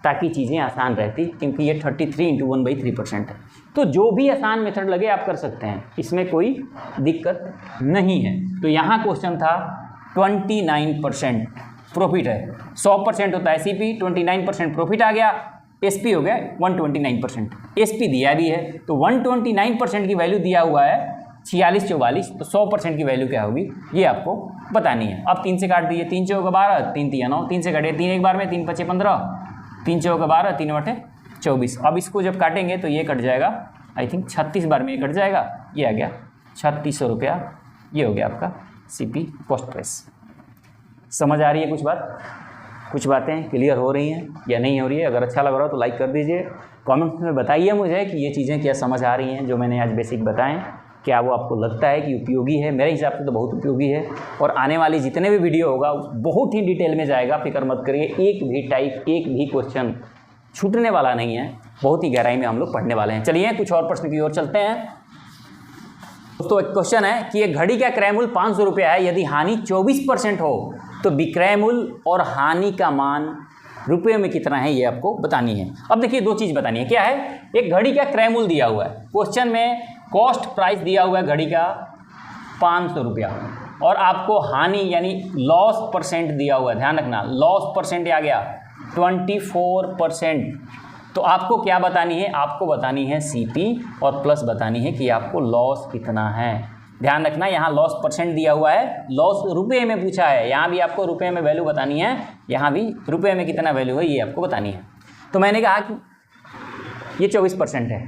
ताकि चीज़ें आसान रहती, क्योंकि ये 33 × 1/3% है। तो जो भी आसान मेथड लगे आप कर सकते हैं, इसमें कोई दिक्कत नहीं है। तो यहाँ क्वेश्चन था 29% प्रॉफिट है, 100% होता है सीपी, 29% प्रॉफिट आ गया, एसपी हो गया 129%, एसपी दिया भी है, तो 129% की वैल्यू दिया हुआ है 4644, तो 100% की वैल्यू क्या होगी ये आपको बतानी है। अब 3 से काट दीजिए, 3 × 4 = 12, 3 × 3 = 9, 3 से काटिए 3 एक बार में, 3 × 5 = 15, 3 चौका 12, 3 बटे 24। अब इसको जब काटेंगे तो ये कट जाएगा, आई थिंक 36 बार में ये कट जाएगा, ये आ गया 3600 रुपया। ये हो गया आपका CP कॉस्ट प्राइस। समझ आ रही है कुछ बातें क्लियर हो रही हैं या नहीं हो रही है? अगर अच्छा लग रहा हो तो लाइक कर दीजिए, कमेंट में बताइए मुझे कि ये चीज़ें क्या समझ आ रही हैं जो मैंने आज बेसिक बताएं, क्या वो आपको लगता है कि उपयोगी है? मेरे हिसाब से तो बहुत उपयोगी है, और आने वाली जितने भी वीडियो होगा बहुत ही डिटेल में जाएगा, फिक्र मत करिए, एक भी टाइप, एक भी क्वेश्चन छूटने वाला नहीं है, बहुत ही गहराई में हम लोग पढ़ने वाले हैं। चलिए कुछ और प्रश्न की ओर चलते हैं। दोस्तों एक क्वेश्चन है कि एक घड़ी का क्रय मूल्य 500 रुपया है, यदि हानि 24% हो तो विक्रय मूल्य और हानि का मान रुपये में कितना है, ये आपको बतानी है। अब देखिए दो चीज़ बतानी है। क्या है? एक घड़ी का क्रय मूल्य दिया हुआ है, क्वेश्चन में कॉस्ट प्राइस दिया हुआ है घड़ी का 500 रुपया, और आपको हानि यानी लॉस परसेंट दिया हुआ है। ध्यान रखना, लॉस परसेंट आ गया 24%। तो आपको क्या बतानी है? आपको बतानी है CP और प्लस बतानी है कि आपको लॉस कितना है। ध्यान रखना, यहाँ लॉस परसेंट दिया हुआ है, लॉस रुपये में पूछा है, यहाँ भी आपको रुपये में वैल्यू बतानी है, यहाँ भी रुपये में कितना वैल्यू है ये आपको बतानी है। तो मैंने कहा कि ये 24% है,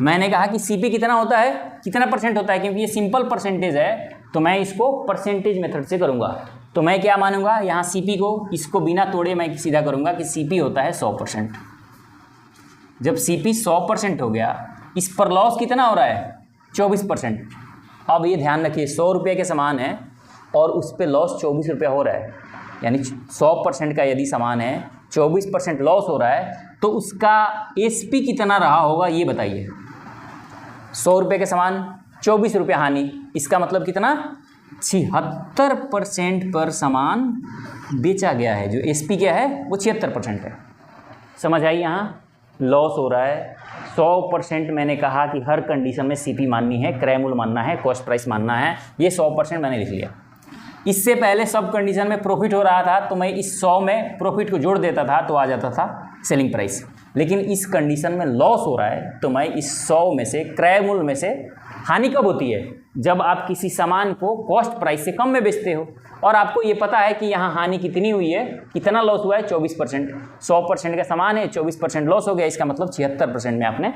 मैंने कहा कि CP कितना होता है, कितना परसेंट होता है, क्योंकि ये सिंपल परसेंटेज है तो मैं इसको परसेंटेज मेथड से करूँगा। तो मैं क्या मानूंगा, यहाँ CP को, इसको बिना तोड़े मैं सीधा करूँगा कि CP होता है 100%। जब CP 100% हो गया, इस पर लॉस कितना हो रहा है 24%। अब ये ध्यान रखिए 100 रुपये के समान है और उस पर लॉस 24 रुपया हो रहा है, यानी 100% का यदि सामान है 24% लॉस हो रहा है तो उसका SP कितना रहा होगा ये बताइए। 100 रुपये के समान 24 रुपये हानि, इसका मतलब कितना 76% पर सामान बेचा गया है। जो SP क्या है वो 76% है। समझ आई? यहाँ लॉस हो रहा है 100%। मैंने कहा कि हर कंडीशन में CP माननी है, क्रय मूल्य मानना है, कॉस्ट प्राइस मानना है, ये 100% मैंने लिख लिया। इससे पहले सब कंडीशन में प्रॉफिट हो रहा था तो मैं इस 100 में प्रॉफिट को जोड़ देता था तो आ जाता था सेलिंग प्राइस। लेकिन इस कंडीशन में लॉस हो रहा है तो मैं इस 100 में से, क्रय मूल्य में से, हानि कब होती है जब आप किसी सामान को कॉस्ट प्राइस से कम में बेचते हो, और आपको ये पता है कि यहाँ हानि कितनी हुई है, कितना लॉस हुआ है 24%। 100% का सामान है, 24% लॉस हो गया, इसका मतलब 76% में आपने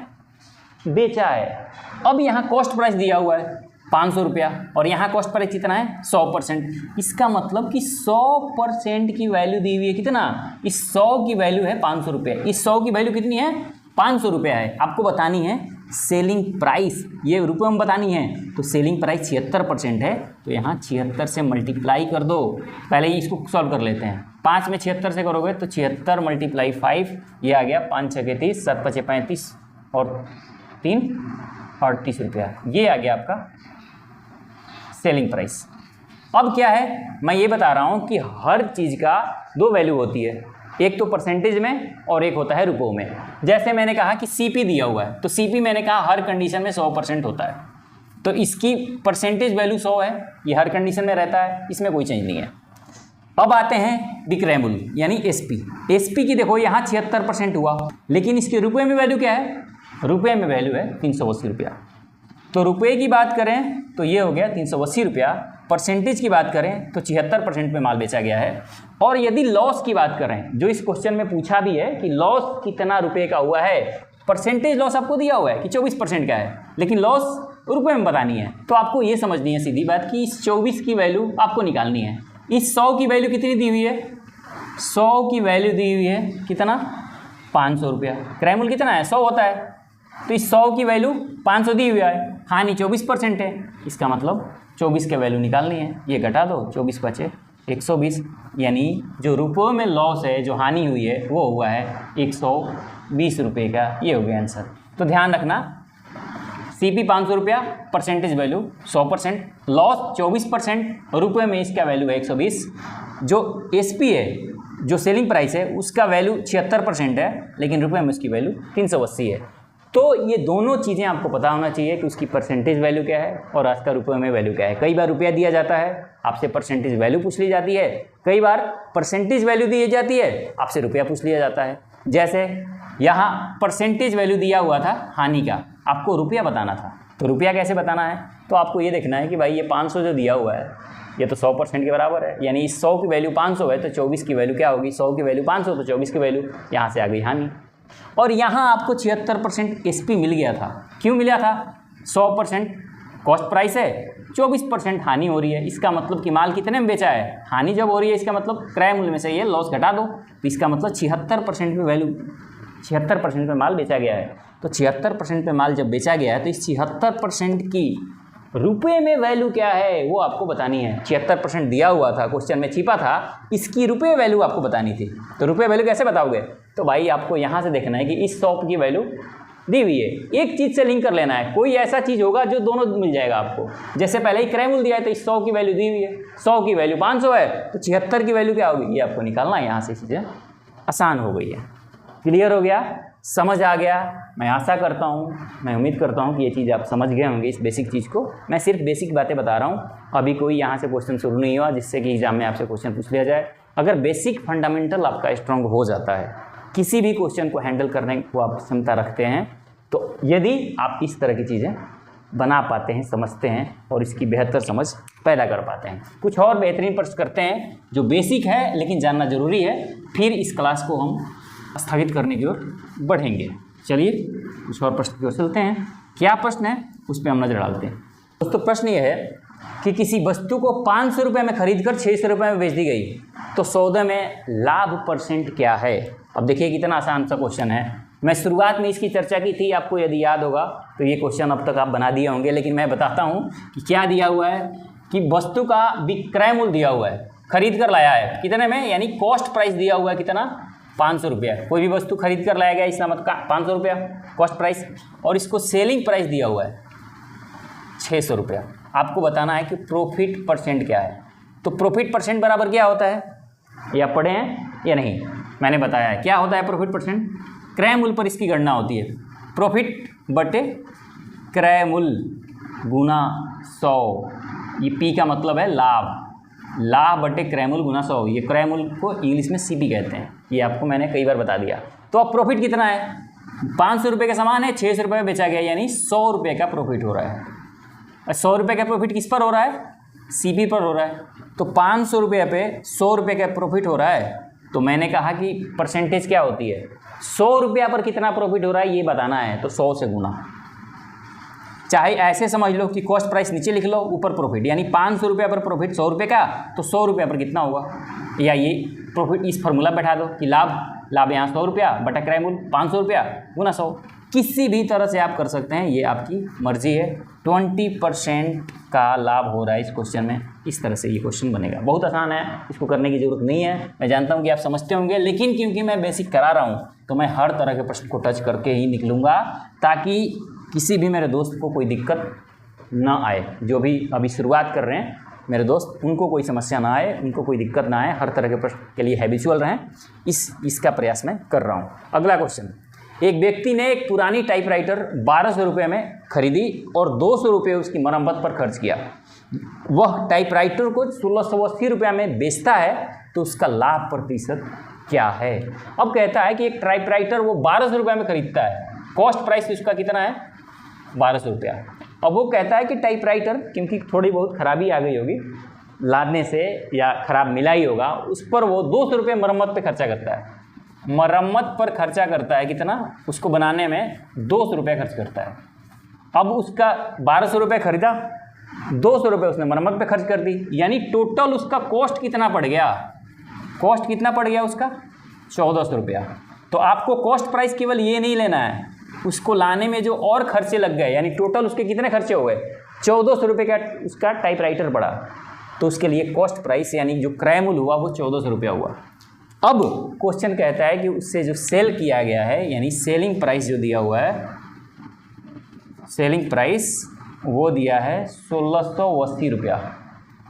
बेचा है। अब यहाँ कॉस्ट प्राइस दिया हुआ है 500 रुपया और यहाँ कॉस्ट प्राइस कितना है 100%। इसका मतलब कि 100% की वैल्यू दी हुई है कितना, इस 100 की वैल्यू है 500 रुपये, इस 100 की वैल्यू कितनी है 500 रुपया है। आपको बतानी है सेलिंग प्राइस, ये रुपये में बतानी है, तो सेलिंग प्राइस 76% है तो यहाँ 76 से मल्टीप्लाई कर दो। पहले ही इसको सॉल्व कर लेते हैं, 5 में 76 से करोगे तो 76 × 5, ये आ गया 5 × 6 = 30, 7 × 5 = 35 और 3 = 38 रुपया। ये आ गया आपका सेलिंग प्राइस। अब क्या है, मैं ये बता रहा हूँ कि हर चीज़ का दो वैल्यू होती है, एक तो परसेंटेज में और एक होता है रुपयों में। जैसे मैंने कहा कि CP दिया हुआ है तो CP मैंने कहा हर कंडीशन में 100% होता है, तो इसकी परसेंटेज वैल्यू 100 है, ये हर कंडीशन में रहता है, इसमें कोई चेंज नहीं है। अब आते हैं विक्रय मूल्य यानी SP की देखो यहाँ 76% हुआ, लेकिन इसके रुपये में वैल्यू क्या है, रुपये में वैल्यू है 380 रुपया। तो रुपये की बात करें तो ये हो गया 380 रुपया, परसेंटेज की बात करें तो 76% में माल बेचा गया है। और यदि लॉस की बात करें, जो इस क्वेश्चन में पूछा भी है कि लॉस कितना रुपये का हुआ है, परसेंटेज लॉस आपको दिया हुआ है कि 24% का है, लेकिन लॉस रुपये में बतानी है, तो आपको ये समझनी है सीधी बात कि इस 24 की वैल्यू आपको निकालनी है। इस 100 की वैल्यू कितनी दी हुई है, 100 की वैल्यू दी हुई है कितना 500 रुपया, क्रय मूल्य कितना है 100 होता है, तो इस 100 की वैल्यू 500 दी हुई है, हानि 24% है, इसका मतलब 24 की वैल्यू निकालनी है। ये घटा दो, 24 बचे 120, यानी जो रुपयों में लॉस है, जो हानि हुई है वो हुआ है 120 रुपये का। ये हो गया आंसर। तो ध्यान रखना CP 500 रुपया, परसेंटेज वैल्यू 100%, लॉस 24%, रुपये में इसका वैल्यू है 120। जो SP है, जो सेलिंग प्राइस है, उसका वैल्यू 76% है, लेकिन रुपये में उसकी वैल्यू 380 है। तो ये दोनों चीज़ें आपको पता होना चाहिए कि उसकी परसेंटेज वैल्यू क्या है और आज का रुपये में वैल्यू क्या है। कई बार रुपया दिया जाता है, आपसे परसेंटेज वैल्यू पूछ ली जाती है, कई बार परसेंटेज वैल्यू दी जाती है, आपसे रुपया पूछ लिया जाता है। जैसे यहाँ परसेंटेज वैल्यू दिया हुआ था हानि का, आपको रुपया बताना था, तो रुपया कैसे बताना है, तो आपको ये देखना है कि भाई ये 500 जो दिया हुआ है, ये तो 100% के बराबर है, यानी इस 100 की वैल्यू 500 है तो 24 की वैल्यू क्या होगी, 100 की वैल्यू 500 तो 24 की वैल्यू यहाँ से आ गई हानि। और यहाँ आपको 76% एसपी मिल गया था। क्यों मिला था? 100% कॉस्ट प्राइस है, 24% हानि हो रही है। इसका मतलब कि माल कितने में बेचा है, हानि जब हो रही है इसका मतलब क्रय मूल्य में से ये लॉस घटा दो, तो इसका मतलब 76% पे वैल्यू, 76% पे माल बेचा गया है। तो 76% पे माल जब बेचा गया है तो इस 76% की रुपए में वैल्यू क्या है वो आपको बतानी है। 76% दिया हुआ था, क्वेश्चन में छिपा था, इसकी रुपए वैल्यू आपको बतानी थी। तो रुपए वैल्यू कैसे बताओगे? तो भाई आपको यहाँ से देखना है कि इस 100 की वैल्यू दी हुई है, एक चीज़ से लिंक कर लेना है, कोई ऐसा चीज़ होगा जो दोनों मिल जाएगा आपको। जैसे पहले ही क्रय मूल्य दिया है तो इस 100 की वैल्यू दी हुई है, 100 की वैल्यू 500 है तो 76 की वैल्यू क्या होगी ये आपको निकालना है। यहाँ से चीज़ें आसान हो गई है। क्लियर हो गया, समझ आ गया? मैं आशा करता हूँ, मैं उम्मीद करता हूँ कि ये चीज़ आप समझ गए होंगे, इस बेसिक चीज़ को। मैं सिर्फ बेसिक बातें बता रहा हूँ, अभी कोई यहाँ से क्वेश्चन शुरू नहीं हुआ जिससे कि एग्जाम में आपसे क्वेश्चन पूछ लिया जाए। अगर बेसिक फंडामेंटल आपका स्ट्रांग हो जाता है, किसी भी क्वेश्चन को हैंडल करने को आप क्षमता रखते हैं, तो यदि आप इस तरह की चीज़ें बना पाते हैं, समझते हैं और इसकी बेहतर समझ पैदा कर पाते हैं। कुछ और बेहतरीन प्रश्न करते हैं जो बेसिक है लेकिन जानना ज़रूरी है, फिर इस क्लास को हम स्थगित करने की ओर बढ़ेंगे। चलिए कुछ और प्रश्न की ओर चलते हैं। क्या प्रश्न है उस पर हम नजर डालते हैं। दोस्तों प्रश्न ये है कि किसी वस्तु को 500 रुपये में खरीद कर 600 रुपये में बेच दी गई तो सौदे में लाभ % क्या है? अब देखिए कितना आसान सा क्वेश्चन है। मैं शुरुआत में इसकी चर्चा की थी, आपको यदि याद होगा तो ये क्वेश्चन अब तक आप बना दिए होंगे, लेकिन मैं बताता हूँ कि क्या दिया हुआ है कि वस्तु का विक्रय मूल्य दिया हुआ है, खरीद कर लाया है कितने में, यानी कॉस्ट प्राइस दिया हुआ है कितना, 500 रुपया। कोई भी वस्तु खरीद कर लाया गया इसका मतलब 500 रुपया कॉस्ट प्राइस, और इसको सेलिंग प्राइस दिया हुआ है 600 रुपया। आपको बताना है कि प्रॉफिट % क्या है। तो प्रॉफिट % बराबर क्या होता है, या पढ़े हैं या नहीं? मैंने बताया है क्या होता है प्रॉफिट %। क्रय मूल्य पर इसकी गणना होती है, प्रॉफिट बटे क्रय मूल्य गुना 100। ये पी का मतलब है लाभ, लाभ बटे क्रय मूल्य गुना 100। ये क्रय मूल्य को इंग्लिश में सीपी कहते हैं, ये आपको मैंने कई बार बता दिया। तो अब प्रॉफिट कितना है, 500 रुपये का सामान है, 600 रुपये में बेचा गया, यानी 100 रुपये का प्रॉफिट हो रहा है। 100 रुपये का प्रॉफिट किस पर हो रहा है, सीपी पर हो रहा है। तो 500 रुपये पे 100 रुपये का प्रॉफिट हो रहा है, तो मैंने कहा कि % क्या होती है, 100 रुपया पर कितना प्रॉफिट हो रहा है ये बताना है, तो 100 से गुना। चाहे ऐसे समझ लो कि कॉस्ट प्राइस नीचे लिख लो, ऊपर प्रॉफिट, यानी 500 रुपये पर प्रॉफिट 100 रुपये का, तो 100 रुपये पर कितना होगा, या ये प्रॉफिट इस फार्मूला बैठा दो कि लाभ यहाँ 100 रुपया बटा क्रय मूल्य 500 रुपया गुना 100। किसी भी तरह से आप कर सकते हैं, ये आपकी मर्जी है। 20% का लाभ हो रहा है इस क्वेश्चन में, इस तरह से ये क्वेश्चन बनेगा। बहुत आसान है, इसको करने की ज़रूरत नहीं है। मैं जानता हूँ कि आप समझते होंगे, लेकिन क्योंकि मैं बेसिक करा रहा हूँ तो मैं हर तरह के प्रश्न को टच करके ही निकलूँगा, ताकि किसी भी मेरे दोस्त को कोई दिक्कत ना आए। जो भी अभी शुरुआत कर रहे हैं मेरे दोस्त, उनको कोई समस्या ना आए, उनको कोई दिक्कत ना आए, हर तरह के प्रश्न के लिए हैबिचुअल रहें, इसका प्रयास मैं कर रहा हूँ। अगला क्वेश्चन, एक व्यक्ति ने एक पुरानी टाइपराइटर 1200 रुपये में खरीदी और 200 रुपये उसकी मरम्मत पर खर्च किया। वह टाइपराइटर को 1680 रुपये में बेचता है, तो उसका लाभ % क्या है? अब कहता है कि एक टाइपराइटर वो 1200 रुपये में खरीदता है, कॉस्ट प्राइस उसका कितना है, 1200 रुपया। अब वो कहता है कि टाइपराइटर, क्योंकि थोड़ी बहुत खराबी आ गई होगी लादने से या ख़राब मिला ही होगा, उस पर वो 200 रुपये मरम्मत पे खर्चा करता है। मरम्मत पर खर्चा करता है कितना, उसको बनाने में 200 रुपये खर्च करता है। अब उसका 1200 रुपये खरीदा, 200 रुपये उसने मरम्मत पे खर्च कर दी, यानी टोटल उसका कॉस्ट कितना पड़ गया, कॉस्ट कितना पड़ गया उसका, 1400 रुपया। तो आपको कॉस्ट प्राइस केवल ये नहीं लेना है, उसको लाने में जो और खर्चे लग गए, यानी टोटल उसके कितने खर्चे हो गए, 1400 रुपये का उसका टाइपराइटर पड़ा, तो उसके लिए कॉस्ट प्राइस यानी जो क्रय मूल्य हुआ वो 1400 रुपया हुआ। अब क्वेश्चन कहता है कि उससे जो सेल किया गया है, यानी सेलिंग प्राइस जो दिया हुआ है, सेलिंग प्राइस वो दिया है 1680 रुपया।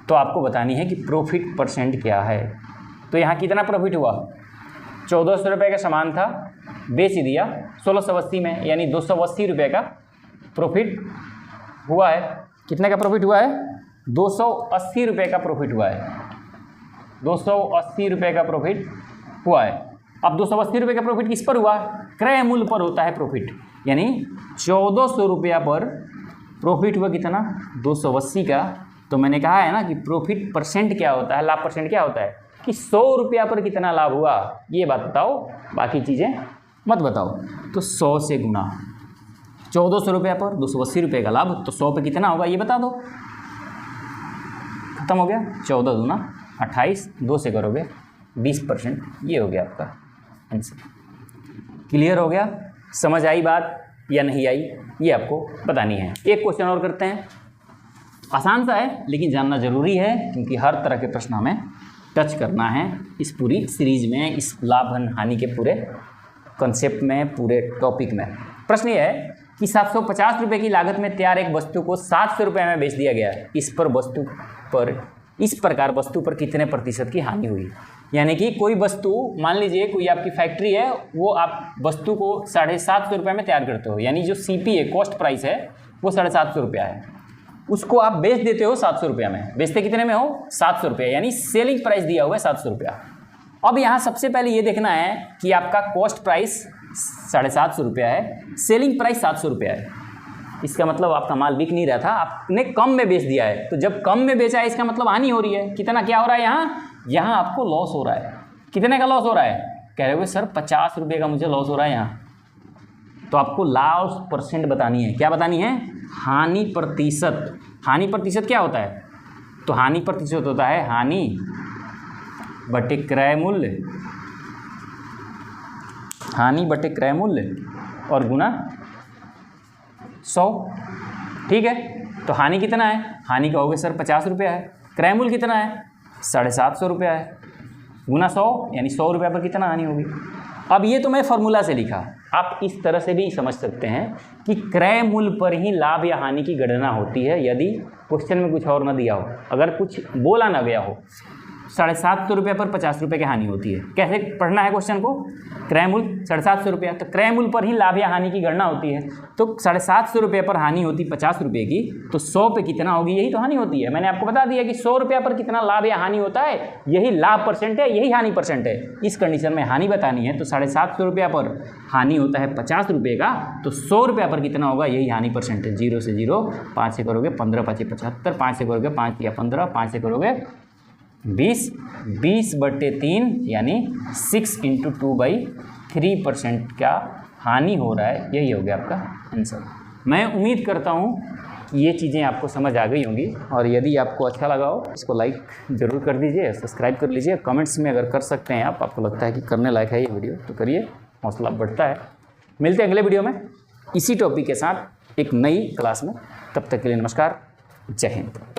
तो आपको बतानी है कि प्रॉफिट % क्या है। तो यहाँ कितना प्रॉफिट हुआ, 1400 रुपये का सामान था, बेच दिया 1680 में, यानी 280 रुपये का प्रॉफिट हुआ है। कितने का प्रॉफिट हुआ है, 280 रुपये का प्रॉफिट हुआ है, 280 रुपये का प्रॉफिट हुआ है। अब 280 रुपये का प्रॉफिट किस पर हुआ, क्रय मूल्य पर होता है प्रॉफिट, यानी 1400 रुपया पर प्रॉफिट हुआ कितना, 280 का तो मैंने कहा है ना कि प्रॉफिट परसेंट क्या होता है, लाभ परसेंट क्या होता है कि 100 रुपया पर कितना लाभ हुआ, ये बात बताओ, बाकी चीज़ें मत बताओ। तो 100 से गुना 1400 रुपया पर 280 रुपये का लाभ, तो 100 पे कितना होगा ये बता दो। खत्म हो गया। 14 दूना 28, 2 से करोगे 20%, ये हो गया आपका आंसर। क्लियर हो गया? समझ आई बात या नहीं आई, ये आपको बतानी है। एक क्वेश्चन और करते हैं, आसान सा है लेकिन जानना ज़रूरी है, क्योंकि हर तरह के प्रश्न हमें टच करना है इस पूरी सीरीज में, इस लाभ हानि के पूरे कंसेप्ट में, पूरे टॉपिक में। प्रश्न ये है कि 750 रुपये की लागत में तैयार एक वस्तु को 700 रुपये में बेच दिया गया, इस प्रकार वस्तु पर कितने प्रतिशत की हानि हुई। यानी कि कोई वस्तु, मान लीजिए कोई आपकी फैक्ट्री है, वो आप वस्तु को 750 रुपये में तैयार करते हो, यानी जो CP है, कॉस्ट प्राइस है, वो 750 रुपया है, उसको आप बेच देते हो 700 रुपया में। बेचते कितने में हो? 700 रुपया, यानी सेलिंग प्राइस दिया हुआ है 700 रुपया। अब यहाँ सबसे पहले ये देखना है कि आपका कॉस्ट प्राइस 750 रुपया है, सेलिंग प्राइस 700 रुपया है। इसका मतलब आपका माल बिक नहीं रहा था, आपने कम में बेच दिया है। तो जब कम में बेचा है इसका मतलब हानि हो रही है। कितना क्या हो रहा है यहाँ आपको लॉस हो रहा है। कितने का लॉस हो रहा है? कह रहे हो सर 50 रुपये का मुझे लॉस हो रहा है यहाँ। तो आपको लॉस परसेंट बतानी है। क्या बतानी है? हानि प्रतिशत। हानि प्रतिशत क्या होता है? तो हानि प्रतिशत होता है हानि बटे क्रय मूल्य, हानि बटे क्रय मूल्य और गुना 100। ठीक है, तो हानि कितना है? हानि कहोगे सर 50 रुपया है। क्रय मूल्य कितना है? 750 रुपया है, गुना 100, यानी 100 रुपया पर कितना हानि होगी। अब ये तो मैं फॉर्मूला से लिखा, आप इस तरह से भी समझ सकते हैं कि क्रय मूल्य पर ही लाभ या हानि की गणना होती है, यदि क्वेश्चन में कुछ और न दिया हो, अगर कुछ बोला ना गया हो। 750 रुपये पर 50 रुपये की हानि होती है। कैसे पढ़ना है क्वेश्चन को? क्रय मूल्य 750 रुपया, तो क्रय मूल्य पर ही लाभ या हानि की गणना होती है। तो 750 रुपये पर हानि होती 50 रुपये की, तो 100 पे कितना होगी, यही तो हानि होती है। मैंने आपको बता दिया कि 100 रुपया पर कितना लाभ या हानि होता है, यही लाभ परसेंट है, यही हानि परसेंट है। इस कंडीशन में हानि बतानी है, तो 750 रुपया पर हानि होता है 50 रुपये का, तो 100 रुपया पर कितना होगा, यही हानि परसेंट है। 0 से 0, 5 से करोगे 15 5 75, 5 से करोगे 5 या 15, 5 से करोगे 20, 20/3 यानी 6 × 2/3% का हानि हो रहा है। यही हो गया आपका आंसर। मैं उम्मीद करता हूँ कि ये चीज़ें आपको समझ आ गई होंगी, और यदि आपको अच्छा लगा हो इसको लाइक ज़रूर कर दीजिए, सब्सक्राइब कर लीजिए। कमेंट्स में अगर कर सकते हैं आपको लगता है कि करने लायक है ये वीडियो, तो करिए, हौसला बढ़ता है। मिलते हैं अगले वीडियो में इसी टॉपिक के साथ एक नई क्लास में। तब तक के लिए नमस्कार, जय हिंद।